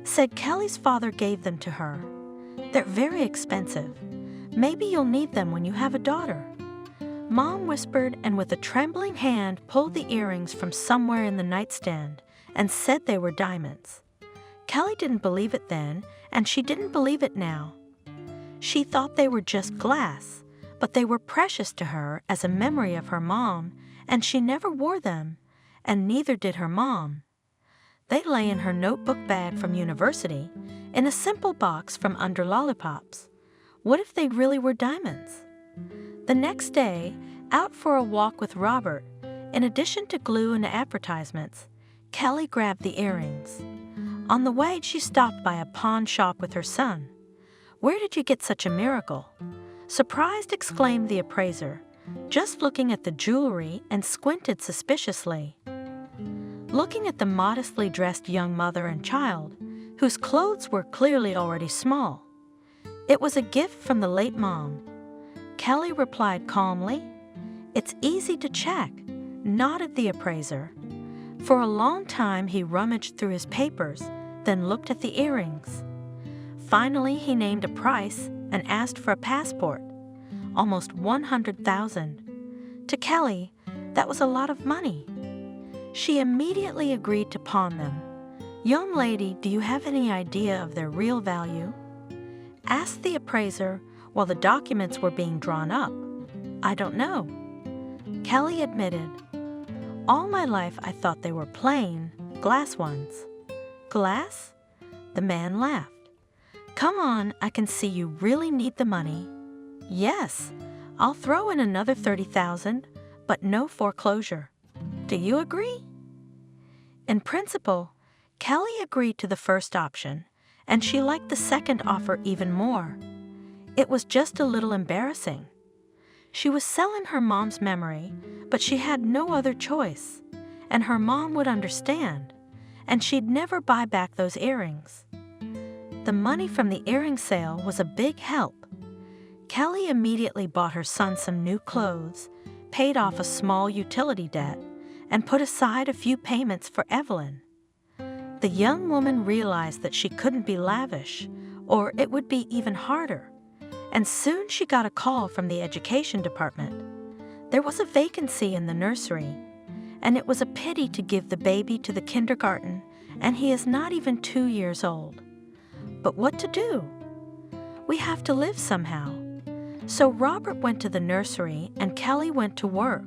Said Kelly's father gave them to her. They're very expensive. Maybe you'll need them when you have a daughter. Mom whispered and with a trembling hand pulled the earrings from somewhere in the nightstand and said they were diamonds. Kelly didn't believe it then, and she didn't believe it now. She thought they were just glass, but they were precious to her as a memory of her mom, and she never wore them, and neither did her mom. They lay in her notebook bag from university, in a simple box from under lollipops. What if they really were diamonds? The next day, out for a walk with Robert, in addition to glue and advertisements, Kelly grabbed the earrings. On the way, she stopped by a pawn shop with her son. Where did you get such a miracle? Surprised, exclaimed the appraiser, just looking at the jewelry and squinted suspiciously. Looking at the modestly dressed young mother and child, whose clothes were clearly already small. It was a gift from the late mom. Kelly replied calmly. It's easy to check, nodded the appraiser. For a long time he rummaged through his papers, then looked at the earrings. Finally he named a price and asked for a passport. Almost $100,000. To Kelly, that was a lot of money. She immediately agreed to pawn them. Young lady, do you have any idea of their real value? Asked the appraiser while the documents were being drawn up. I don't know. Kelly admitted. All my life I thought they were plain, glass ones. Glass? The man laughed. Come on, I can see you really need the money. Yes, I'll throw in another $30,000, but no foreclosure. Do you agree? In principle, Kelly agreed to the first option, and she liked the second offer even more. It was just a little embarrassing. She was selling her mom's memory, but she had no other choice. and her mom would understand, and she'd never buy back those earrings. The money from the earring sale was a big help. Kelly immediately bought her son some new clothes, paid off a small utility debt, and put aside a few payments for Evelyn. The young woman realized that she couldn't be lavish, or it would be even harder, and soon she got a call from the education department. There was a vacancy in the nursery, and it was a pity to give the baby to the kindergarten, and he is not even 2 years old. But what to do? We have to live somehow. So Robert went to the nursery and Kelly went to work.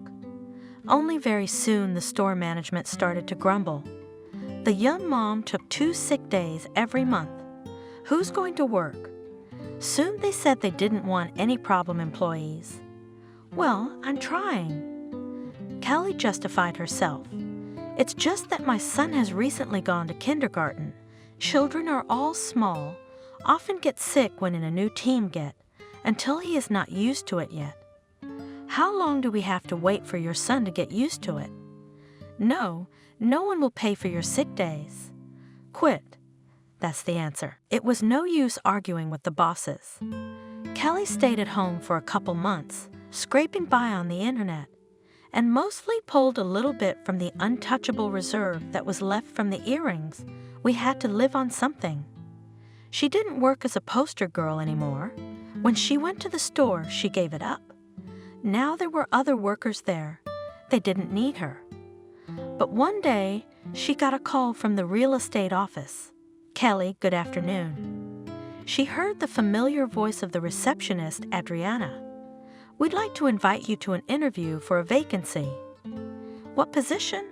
Only very soon the store management started to grumble. The young mom took 2 sick days every month. Who's going to work? Soon they said they didn't want any problem employees. Well, I'm trying. Kelly justified herself. It's just that my son has recently gone to kindergarten. Children are all small, often get sick when in a new team until he is not used to it yet. How long do we have to wait for your son to get used to it? No one will pay for your sick days. Quit. That's the answer. It was no use arguing with the bosses. Kelly stayed at home for a couple months, scraping by on the internet, and mostly pulled a little bit from the untouchable reserve that was left from the earrings. We had to live on something. She didn't work as a poster girl anymore. When she went to the store, she gave it up. Now there were other workers there. They didn't need her. But one day, she got a call from the real estate office. Kelly, good afternoon. She heard the familiar voice of the receptionist, Adriana. We'd like to invite you to an interview for a vacancy. What position?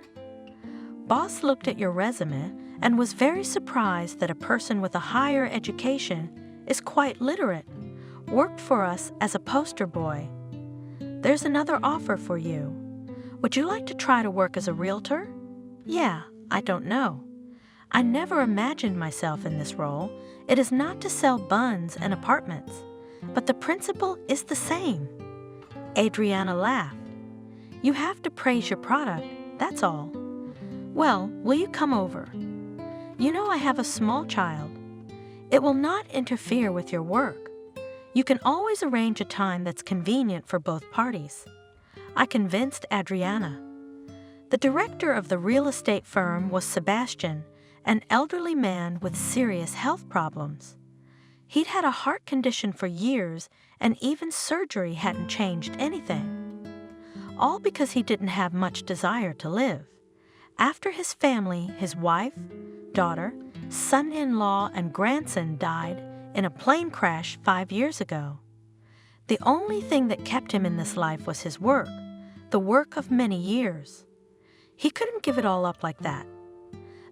Boss looked at your resume and was very surprised that a person with a higher education is quite literate. Worked for us as a poster boy. There's another offer for you. Would you like to try to work as a realtor? Yeah, I don't know. I never imagined myself in this role. It is not to sell buns and apartments, but the principle is the same. Adriana laughed. You have to praise your product, that's all. Well, will you come over? You know I have a small child. It will not interfere with your work. You can always arrange a time that's convenient for both parties. I convinced Adriana. The director of the real estate firm was Sebastian, an elderly man with serious health problems. He'd had a heart condition for years, and even surgery hadn't changed anything. All because he didn't have much desire to live. After his family, his wife, daughter, son-in-law, and grandson died in a plane crash 5 years ago. The only thing that kept him in this life was his work, the work of many years. He couldn't give it all up like that.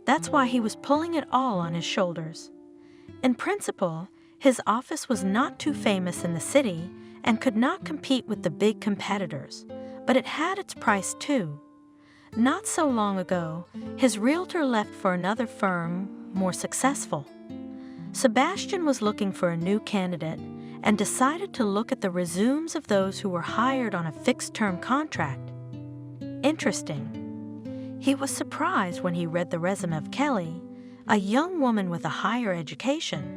That's why he was pulling it all on his shoulders. In principle, his office was not too famous in the city and could not compete with the big competitors, but it had its price too. Not so long ago, his realtor left for another firm, more successful. Sebastian was looking for a new candidate and decided to look at the resumes of those who were hired on a fixed-term contract. Interesting. He was surprised when he read the resume of Kelly, a young woman with a higher education.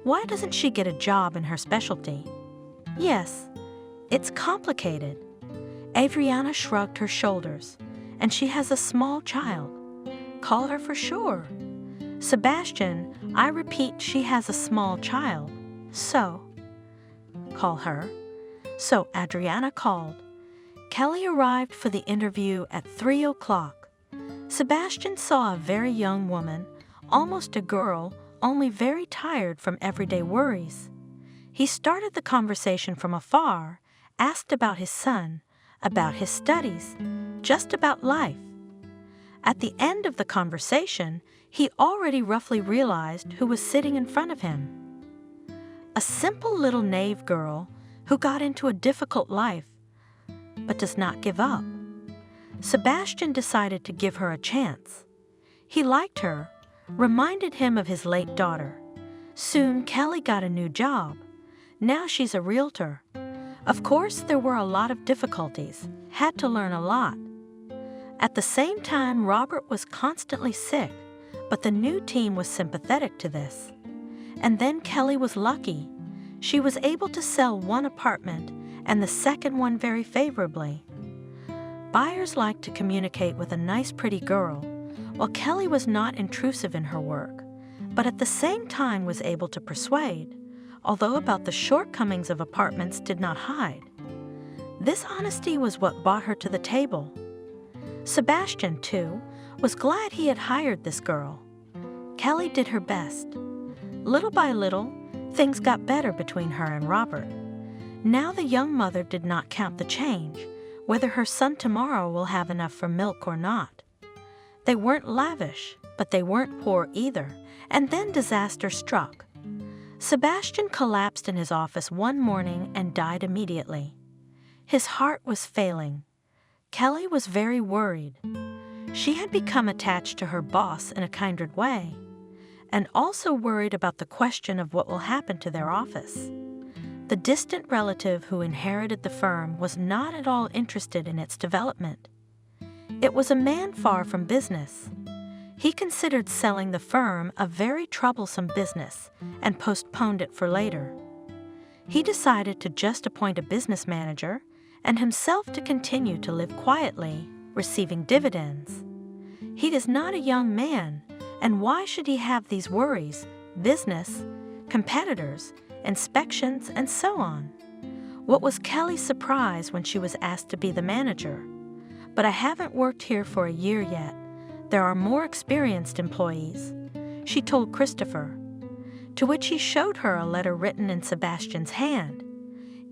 Why doesn't she get a job in her specialty? Yes, it's complicated. Adriana shrugged her shoulders, and she has a small child. Call her for sure. Sebastian, I repeat, she has a small child. So, call her. So Adriana called. Kelly arrived for the interview at 3 o'clock. Sebastian saw a very young woman, almost a girl, only very tired from everyday worries. He started the conversation from afar, asked about his son, about his studies, just about life. At the end of the conversation, he already roughly realized who was sitting in front of him. A simple little naive girl who got into a difficult life, but does not give up. Sebastian decided to give her a chance. He liked her, reminded him of his late daughter. Soon Kelly got a new job. Now she's a realtor. Of course, there were a lot of difficulties, had to learn a lot. At the same time, Robert was constantly sick, but the new team was sympathetic to this. And then Kelly was lucky. She was able to sell one apartment and the second one very favorably. Buyers liked to communicate with a nice, pretty girl, while Kelly was not intrusive in her work, but at the same time was able to persuade, although about the shortcomings of apartments did not hide. This honesty was what brought her to the table. Sebastian, too, was glad he had hired this girl. Kelly did her best. Little by little, things got better between her and Robert. Now the young mother did not count the change, whether her son tomorrow will have enough for milk or not. They weren't lavish, but they weren't poor either, and then disaster struck. Sebastian collapsed in his office one morning and died immediately. His heart was failing. Kelly was very worried. She had become attached to her boss in a kindred way, and also worried about the question of what will happen to their office. The distant relative who inherited the firm was not at all interested in its development. It was a man far from business. He considered selling the firm a very troublesome business and postponed it for later. He decided to just appoint a business manager and himself to continue to live quietly, receiving dividends. He is not a young man, and why should he have these worries, business, competitors, inspections, and so on? What was Kelly's surprise when she was asked to be the manager? But I haven't worked here for a year yet. There are more experienced employees, she told Christopher, to which he showed her a letter written in Sebastian's hand.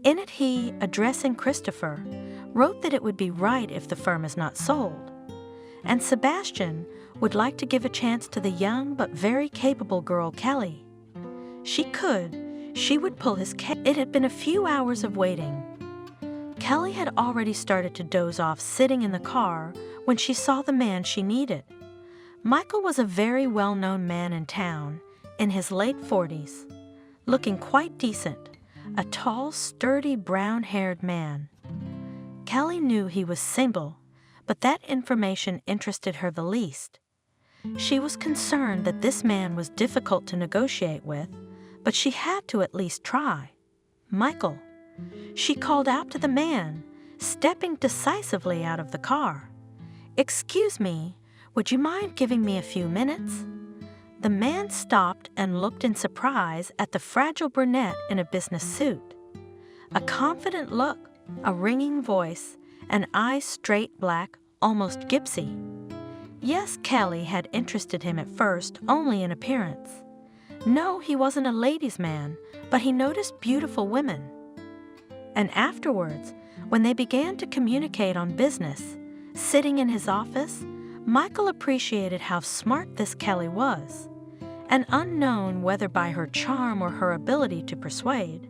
In it he, addressing Christopher, wrote that it would be right if the firm is not sold, and Sebastian would like to give a chance to the young but very capable girl Kelly. She would pull his case. It had been a few hours of waiting. Kelly had already started to doze off sitting in the car when she saw the man she needed. Michael was a very well-known man in town, in his late 40s, looking quite decent, a tall, sturdy, brown-haired man. Kelly knew he was single, but that information interested her the least. She was concerned that this man was difficult to negotiate with, but she had to at least try. Michael. She called out to the man, stepping decisively out of the car. "Excuse me, would you mind giving me a few minutes?" The man stopped and looked in surprise at the fragile brunette in a business suit. A confident look, a ringing voice, and eyes straight black, almost gypsy. Yes, Kelly had interested him at first only in appearance. No, he wasn't a ladies' man, but he noticed beautiful women. And afterwards, when they began to communicate on business, sitting in his office, Michael appreciated how smart this Kelly was. An unknown whether by her charm or her ability to persuade,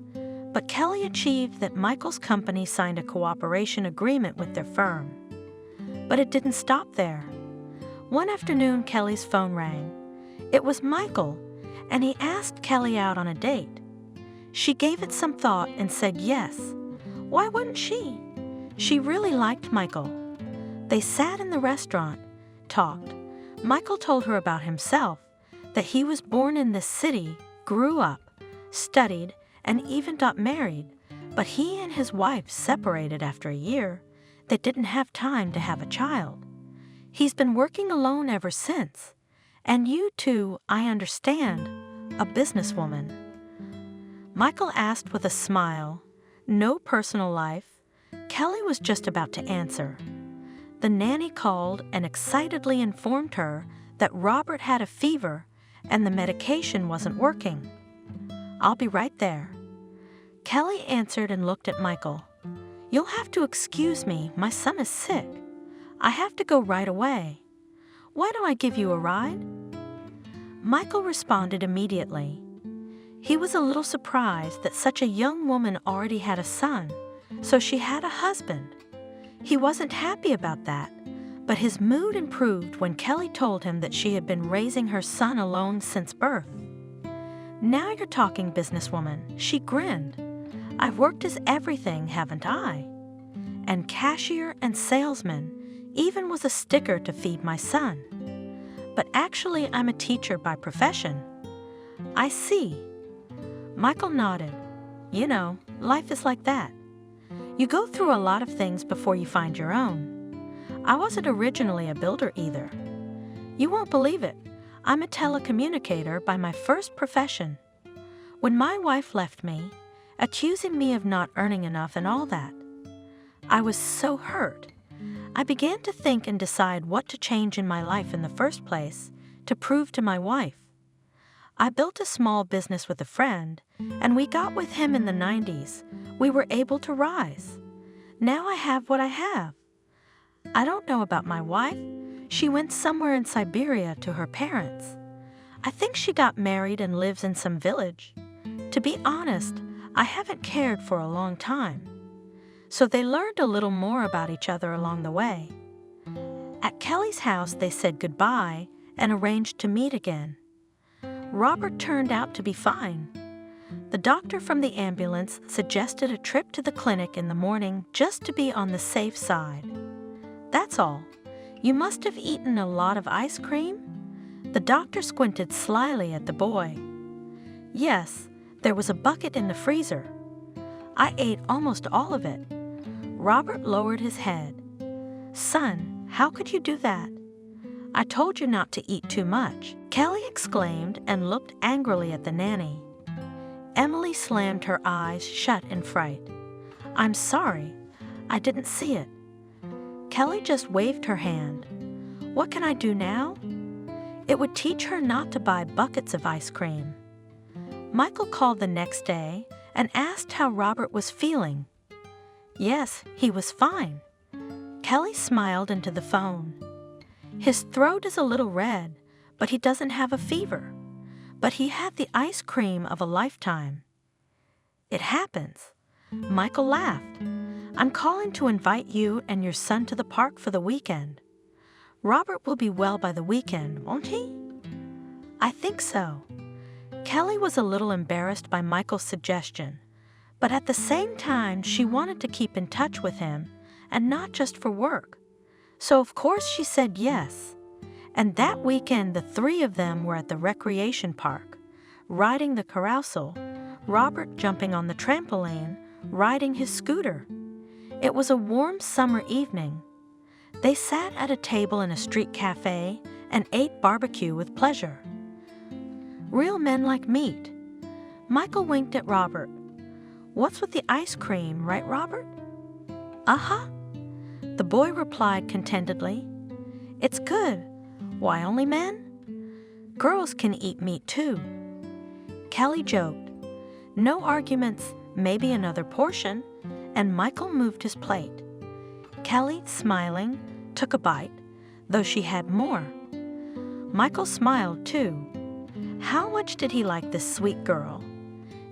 but Kelly achieved that Michael's company signed a cooperation agreement with their firm. But it didn't stop there. One afternoon, Kelly's phone rang. It was Michael, and he asked Kelly out on a date. She gave it some thought and said yes. Why wouldn't she? She really liked Michael. They sat in the restaurant, talked. Michael told her about himself, that he was born in this city, grew up, studied, and even got married, but he and his wife separated after a year. They didn't have time to have a child. He's been working alone ever since. And you too, I understand, a businesswoman. Michael asked with a smile, no personal life. Kelly was just about to answer. The nanny called and excitedly informed her that Robert had a fever and the medication wasn't working. I'll be right there. Kelly answered and looked at Michael. You'll have to excuse me, my son is sick. I have to go right away. Why don't I give you a ride? Michael responded immediately. He was a little surprised that such a young woman already had a son, so she had a husband. He wasn't happy about that, but his mood improved when Kelly told him that she had been raising her son alone since birth. Now you're talking, businesswoman, she grinned. I've worked as everything, haven't I? And cashier and salesman, even was a sticker to feed my son. But actually, I'm a teacher by profession. I see. Michael nodded. You know, life is like that. You go through a lot of things before you find your own. I wasn't originally a builder either. You won't believe it. I'm a telecommunicator by my first profession. When my wife left me, accusing me of not earning enough and all that, I was so hurt. I began to think and decide what to change in my life in the first place to prove to my wife. I built a small business with a friend, and we got with him in the 90s. We were able to rise. Now I have what I have. I don't know about my wife. She went somewhere in Siberia to her parents. I think she got married and lives in some village. To be honest, I haven't cared for a long time. So they learned a little more about each other along the way. At Kelly's house, they said goodbye and arranged to meet again. Robert turned out to be fine. The doctor from the ambulance suggested a trip to the clinic in the morning just to be on the safe side. That's all. You must have eaten a lot of ice cream? The doctor squinted slyly at the boy. Yes, there was a bucket in the freezer. I ate almost all of it. Robert lowered his head. Son, how could you do that? I told you not to eat too much, Kelly exclaimed and looked angrily at the nanny. Emily slammed her eyes shut in fright. I'm sorry. I didn't see it. Kelly just waved her hand. What can I do now? It would teach her not to buy buckets of ice cream. Michael called the next day and asked how Robert was feeling. Yes, he was fine. Kelly smiled into the phone. His throat is a little red, but he doesn't have a fever. But he had the ice cream of a lifetime. It happens. Michael laughed. I'm calling to invite you and your son to the park for the weekend. Robert will be well by the weekend, won't he? I think so. Kelly was a little embarrassed by Michael's suggestion, but at the same time she wanted to keep in touch with him and not just for work. So of course she said yes. And that weekend the three of them were at the recreation park, riding the carousel, Robert jumping on the trampoline, riding his scooter. It was a warm summer evening. They sat at a table in a street cafe and ate barbecue with pleasure. Real men like meat. Michael winked at Robert. What's with the ice cream, right, Robert? Uh-huh. The boy replied contentedly. It's good. Why only men? Girls can eat meat too. Kelly joked. No arguments, maybe another portion, and Michael moved his plate. Kelly, smiling, took a bite, though she had more. Michael smiled too. How much did he like this sweet girl?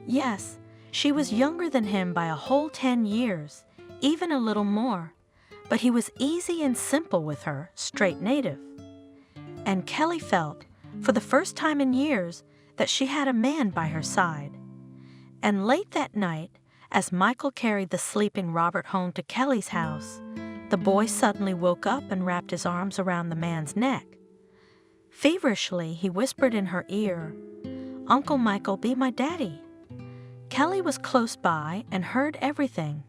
Yes, she was younger than him by a whole 10 years, even a little more, but he was easy and simple with her, straight native. And Kelly felt, for the first time in years, that she had a man by her side. And late that night, as Michael carried the sleeping Robert home to Kelly's house, the boy suddenly woke up and wrapped his arms around the man's neck. Feverishly, he whispered in her ear, Uncle Michael, be my daddy. Kelly was close by and heard everything.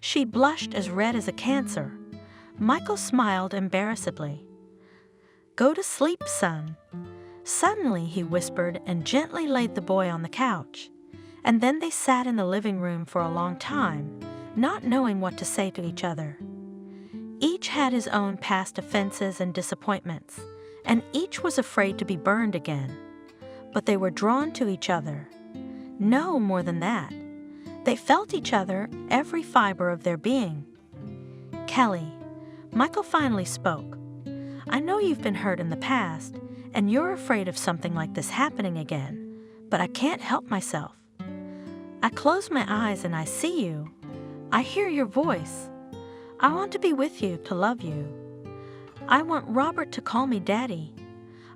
She blushed as red as a cancer. Michael smiled embarrassedly. Go to sleep, son. Suddenly, he whispered and gently laid the boy on the couch. And then they sat in the living room for a long time, not knowing what to say to each other. Each had his own past offenses and disappointments, and each was afraid to be burned again. But they were drawn to each other. No more than that. They felt each other, every fiber of their being. Kelly, Michael finally spoke. I know you've been hurt in the past, and you're afraid of something like this happening again, but I can't help myself. I close my eyes and I see you. I hear your voice. I want to be with you, to love you. I want Robert to call me Daddy.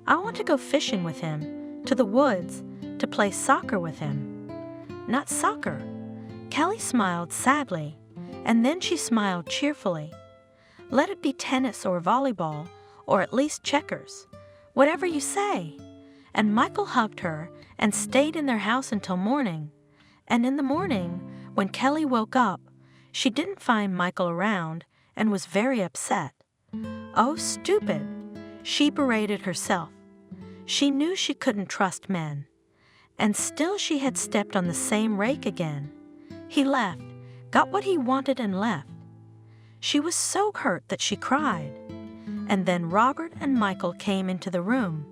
I want to go fishing with him, to the woods, to play soccer with him. Not soccer. Kelly smiled sadly, and then she smiled cheerfully. Let it be tennis or volleyball, or at least checkers. Whatever you say." And Michael hugged her and stayed in their house until morning. And in the morning, when Kelly woke up, she didn't find Michael around and was very upset. Oh, stupid! She berated herself. She knew she couldn't trust men. And still she had stepped on the same rake again. He left, got what he wanted and left. She was so hurt that she cried. And then Robert and Michael came into the room.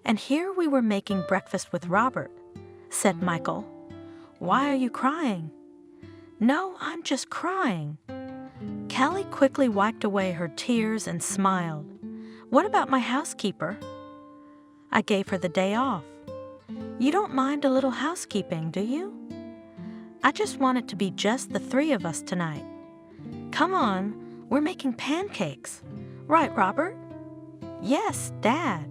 "And here we were making breakfast with Robert," said Michael. "Why are you crying?" "No, I'm just crying." Kelly quickly wiped away her tears and smiled. "What about my housekeeper?" "I gave her the day off." "You don't mind a little housekeeping, do you?" "I just want it to be just the three of us tonight." "Come on, we're making pancakes. Right, Robert?" "Yes, Dad."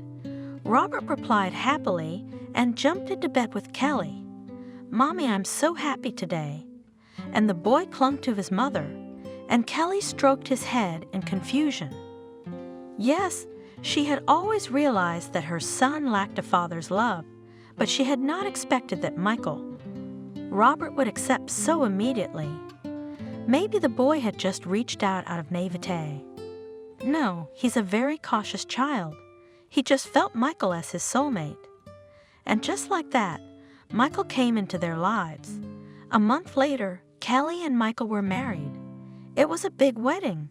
Robert replied happily and jumped into bed with Kelly. "Mommy, I'm so happy today." And the boy clung to his mother, and Kelly stroked his head in confusion. Yes, she had always realized that her son lacked a father's love, but she had not expected that Robert would accept so immediately. Maybe the boy had just reached out of naivete. No, he's a very cautious child. He just felt Michael as his soulmate. And just like that, Michael came into their lives. A month later, Kelly and Michael were married. It was a big wedding.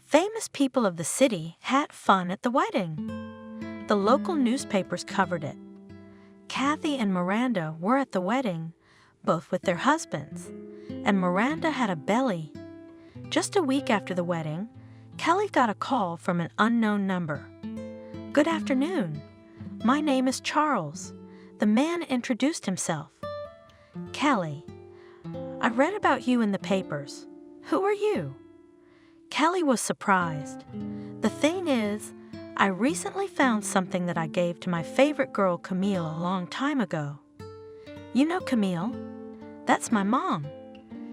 Famous people of the city had fun at the wedding. The local newspapers covered it. Kathy and Miranda were at the wedding, both with their husbands, and Miranda had a belly. Just a week after the wedding, Kelly got a call from an unknown number. "Good afternoon. My name is Charles." The man introduced himself. "Kelly, I read about you in the papers. Who are you?" Kelly was surprised. "The thing is, I recently found something that I gave to my favorite girl, Camille, a long time ago." "You know Camille? That's my mom.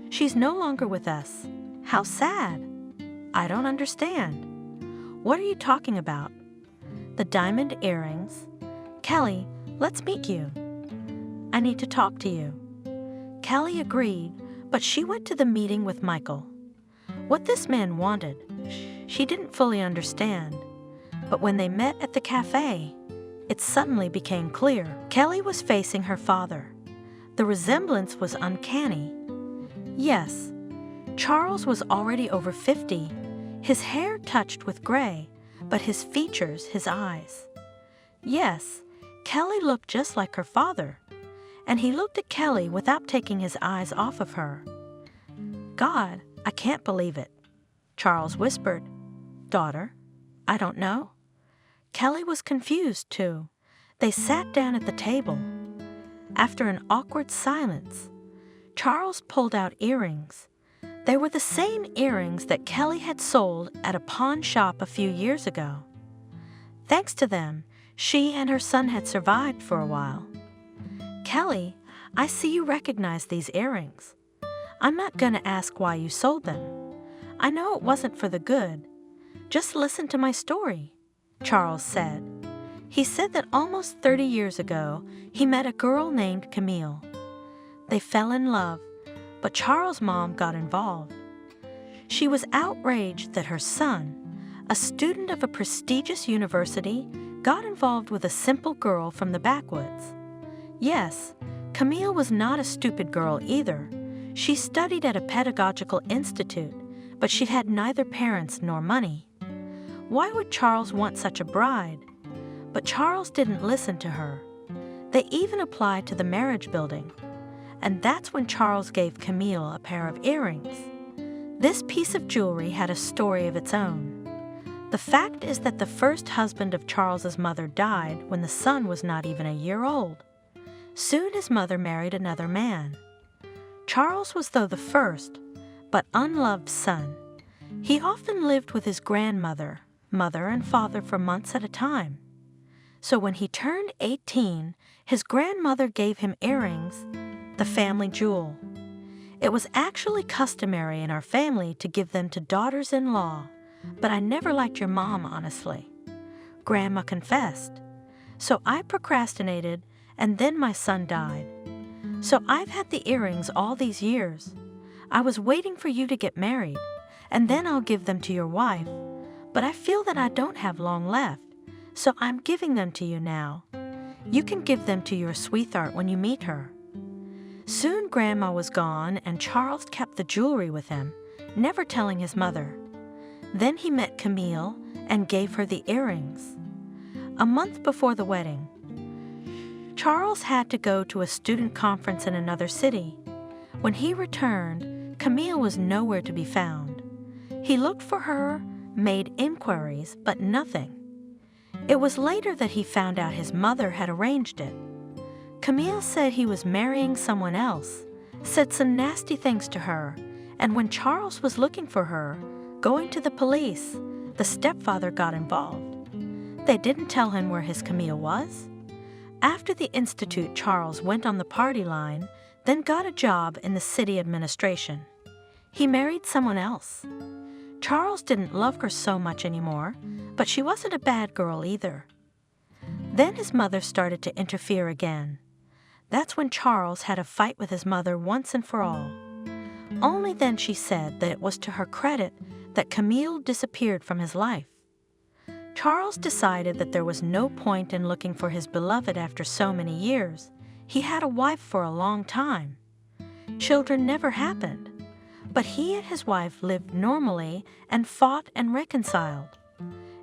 She's no longer with us. How sad." "I don't understand." "What are you talking about?" "The diamond earrings." "Kelly, let's meet you." "I need to talk to you." Kelly agreed, but she went to the meeting with Michael. What this man wanted, she didn't fully understand. But when they met at the cafe, it suddenly became clear. Kelly was facing her father. The resemblance was uncanny. Yes, Charles was already over 50, his hair touched with gray, but his features, his eyes. Yes, Kelly looked just like her father, and he looked at Kelly without taking his eyes off of her. "God, I can't believe it," Charles whispered. "Daughter, I don't know." Kelly was confused, too. They sat down at the table. After an awkward silence, Charles pulled out earrings. They were the same earrings that Kelly had sold at a pawn shop a few years ago. Thanks to them, she and her son had survived for a while. "Kelly, I see you recognize these earrings. I'm not going to ask why you sold them. I know it wasn't for the good. Just listen to my story," Charles said. He said that almost 30 years ago, he met a girl named Camille. They fell in love, but Charles' mom got involved. She was outraged that her son, a student of a prestigious university, got involved with a simple girl from the backwoods. Yes, Camille was not a stupid girl either. She studied at a pedagogical institute, but she had neither parents nor money. Why would Charles want such a bride? But Charles didn't listen to her. They even applied to the marriage building. And that's when Charles gave Camille a pair of earrings. This piece of jewelry had a story of its own. The fact is that the first husband of Charles's mother died when the son was not even a year old. Soon his mother married another man. Charles was, though, the first, but unloved son. He often lived with his grandmother, mother, and father for months at a time. So when he turned 18, his grandmother gave him earrings, the family jewel. It was actually customary in our family to give them to daughters-in-law, but I never liked your mom, honestly," Grandma confessed. "So I procrastinated, and then my son died. So I've had the earrings all these years. I was waiting for you to get married, and then I'll give them to your wife. But I feel that I don't have long left, so I'm giving them to you now. You can give them to your sweetheart when you meet her." Soon Grandma was gone, and Charles kept the jewelry with him, never telling his mother. Then he met Camille and gave her the earrings. A month before the wedding, Charles had to go to a student conference in another city. When he returned, Camille was nowhere to be found. He looked for her, made inquiries, but nothing. It was later that he found out his mother had arranged it. Camille said he was marrying someone else, said some nasty things to her, and when Charles was looking for her, going to the police, the stepfather got involved. They didn't tell him where his Camille was. After the institute, Charles went on the party line, then got a job in the city administration. He married someone else. Charles didn't love her so much anymore, but she wasn't a bad girl either. Then his mother started to interfere again. That's when Charles had a fight with his mother once and for all. Only then she said that it was to her credit that Camille disappeared from his life. Charles decided that there was no point in looking for his beloved after so many years. He had a wife for a long time. Children never happened, but he and his wife lived normally and fought and reconciled.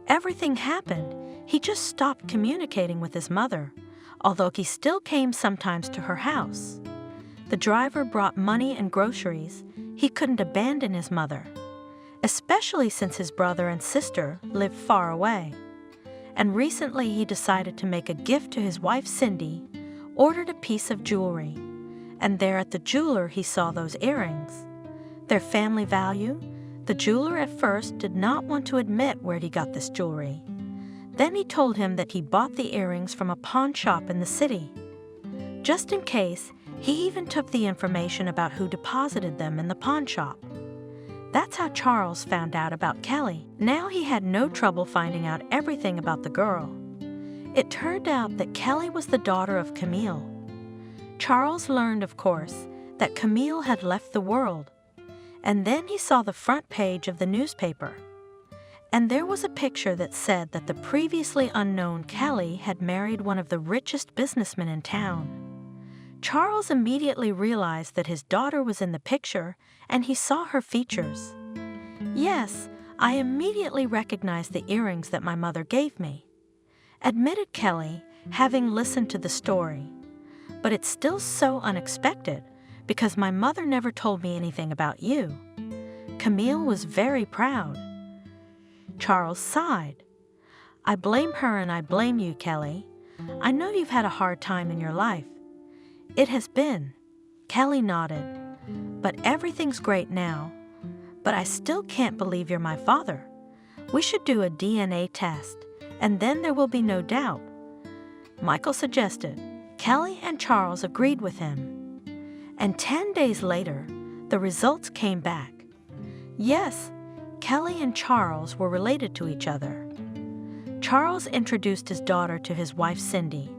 Everything happened. He just stopped communicating with his mother, although he still came sometimes to her house. The driver brought money and groceries. He couldn't abandon his mother, especially since his brother and sister lived far away. And recently he decided to make a gift to his wife Cindy, ordered a piece of jewelry, and there at the jeweler he saw those earrings. Their family value, the jeweler at first did not want to admit where he got this jewelry. Then he told him that he bought the earrings from a pawn shop in the city. Just in case, he even took the information about who deposited them in the pawn shop. That's how Charles found out about Kelly. Now he had no trouble finding out everything about the girl. It turned out that Kelly was the daughter of Camille. Charles learned, of course, that Camille had left the world. And then he saw the front page of the newspaper. And there was a picture that said that the previously unknown Kelly had married one of the richest businessmen in town. Charles immediately realized that his daughter was in the picture, and he saw her features. "Yes, I immediately recognized the earrings that my mother gave me," admitted Kelly, having listened to the story. "But it's still so unexpected, because my mother never told me anything about you." Camille was very proud. Charles sighed. "I blame her and I blame you, Kelly. I know you've had a hard time in your life." "It has been." Kelly nodded. "But everything's great now. But I still can't believe you're my father. We should do a DNA test, and then there will be no doubt," Michael suggested. Kelly and Charles agreed with him. And 10 days later, the results came back. Yes, Kelly and Charles were related to each other. Charles introduced his daughter to his wife Cindy.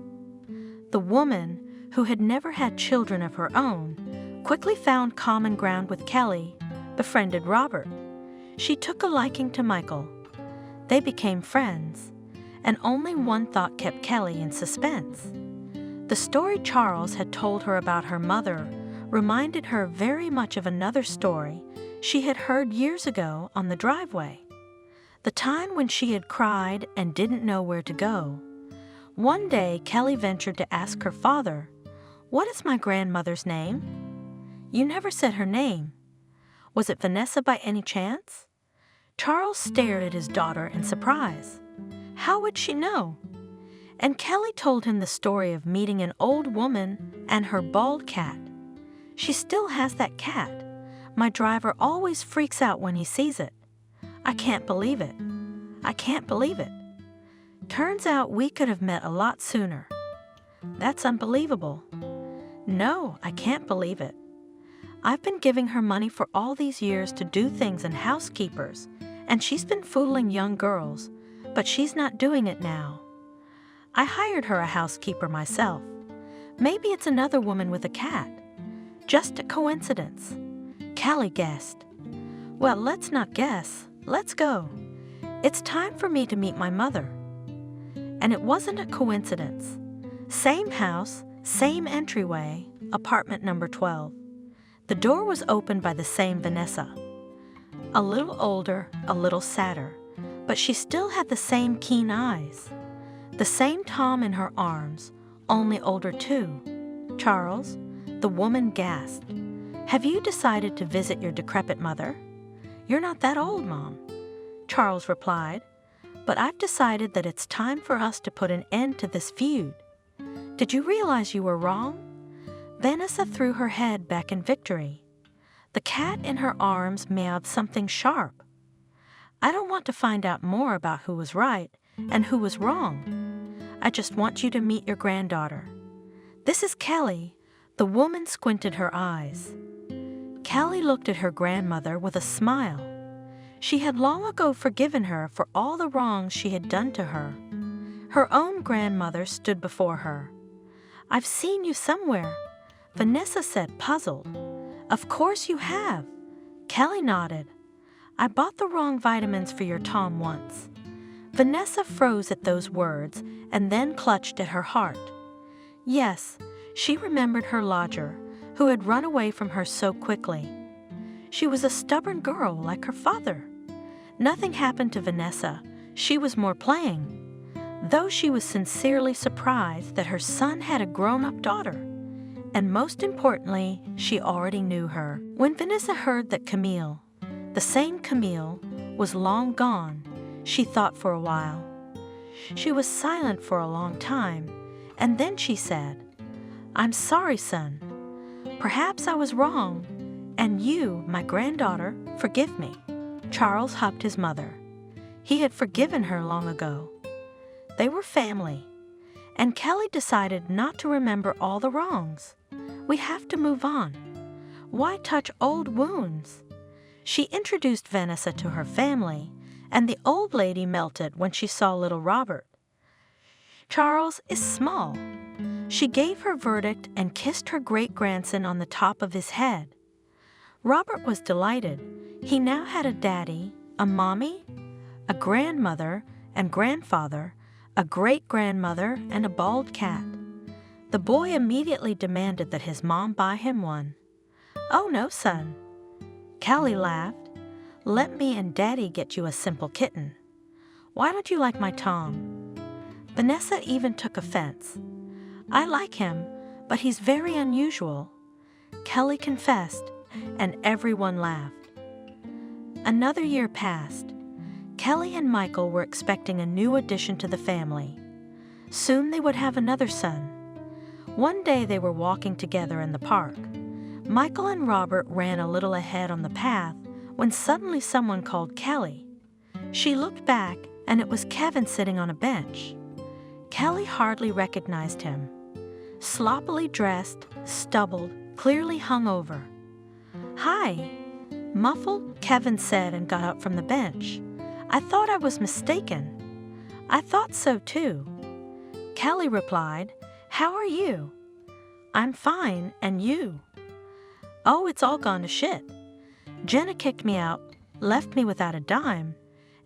The woman, who had never had children of her own, quickly found common ground with Kelly, befriended Robert. She took a liking to Michael. They became friends, and only one thought kept Kelly in suspense. The story Charles had told her about her mother reminded her very much of another story she had heard years ago on the driveway. The time when she had cried and didn't know where to go. One day, Kelly ventured to ask her father, "What is my grandmother's name?" "You never said her name. Was it Vanessa by any chance?" Charles stared at his daughter in surprise. How would she know? And Kelly told him the story of meeting an old woman and her bald cat. "She still has that cat. My driver always freaks out when he sees it. I can't believe it. I can't believe it. Turns out we could have met a lot sooner." "That's unbelievable." "No, I can't believe it. I've been giving her money for all these years to do things in housekeepers, and she's been fooling young girls, but she's not doing it now. I hired her a housekeeper myself. Maybe it's another woman with a cat. Just a coincidence. Callie guessed. Well, let's not guess. Let's go. It's time for me to meet my mother. And it wasn't a coincidence. Same house, same entryway, apartment number 12. The door was opened by the same Vanessa. A little older, a little sadder, but she still had the same keen eyes. The same Tom in her arms, only older too. Charles, the woman gasped. Have you decided to visit your decrepit mother? You're not that old, Mom. Charles replied, but I've decided that it's time for us to put an end to this feud. Did you realize you were wrong? Vanessa threw her head back in victory. The cat in her arms meowed something sharp. I don't want to find out more about who was right and who was wrong. I just want you to meet your granddaughter. This is Kelly. The woman squinted her eyes. Callie looked at her grandmother with a smile. She had long ago forgiven her for all the wrongs she had done to her. Her own grandmother stood before her. I've seen you somewhere, Vanessa said, puzzled. Of course you have. Callie nodded. I bought the wrong vitamins for your Tom once. Vanessa froze at those words and then clutched at her heart. Yes, she remembered her lodger, who had run away from her so quickly. She was a stubborn girl like her father. Nothing happened to Vanessa. She was more playing. Though she was sincerely surprised that her son had a grown-up daughter. And most importantly, she already knew her. When Vanessa heard that Camille, the same Camille, was long gone, she thought for a while. She was silent for a long time, and then she said, I'm sorry, son. Perhaps I was wrong, and you, my granddaughter, forgive me. Charles hugged his mother. He had forgiven her long ago. They were family, and Kelly decided not to remember all the wrongs. We have to move on. Why touch old wounds? She introduced Vanessa to her family, and the old lady melted when she saw little Robert. Charles is small. She gave her verdict and kissed her great-grandson on the top of his head. Robert was delighted. He now had a daddy, a mommy, a grandmother and grandfather, a great-grandmother, and a bald cat. The boy immediately demanded that his mom buy him one. Oh, no, son. Callie laughed. Let me and Daddy get you a simple kitten. Why don't you like my Tom? Vanessa even took offense. I like him, but he's very unusual. Kelly confessed, and everyone laughed. Another year passed. Kelly and Michael were expecting a new addition to the family. Soon they would have another son. One day they were walking together in the park. Michael and Robert ran a little ahead on the path when suddenly someone called Kelly. She looked back, and it was Kevin sitting on a bench. Kelly hardly recognized him. Sloppily dressed, stubbled, clearly hungover. Hi, muffled, Kevin said and got up from the bench. I thought I was mistaken. I thought so too. Kelly replied, How are you? I'm fine, and you? Oh, it's all gone to shit. Jenna kicked me out, left me without a dime,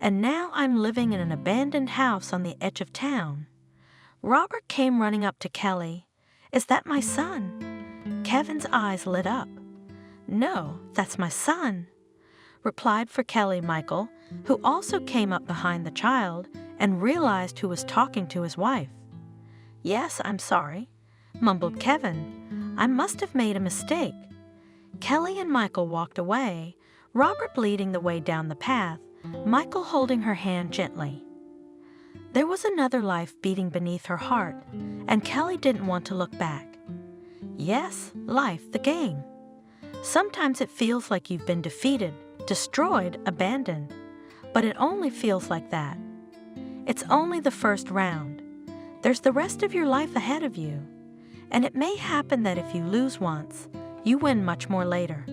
and now I'm living in an abandoned house on the edge of town. Robert came running up to Kelly. Is that my son? Kevin's eyes lit up. No, that's my son, replied for Kelly Michael, who also came up behind the child and realized who was talking to his wife. Yes, I'm sorry, mumbled Kevin. I must have made a mistake. Kelly and Michael walked away, Robert leading the way down the path, Michael holding her hand gently. There was another life beating beneath her heart, and Kelly didn't want to look back. Yes, life, the game. Sometimes it feels like you've been defeated, destroyed, abandoned, but it only feels like that. It's only the first round. There's the rest of your life ahead of you, and it may happen that if you lose once, you win much more later.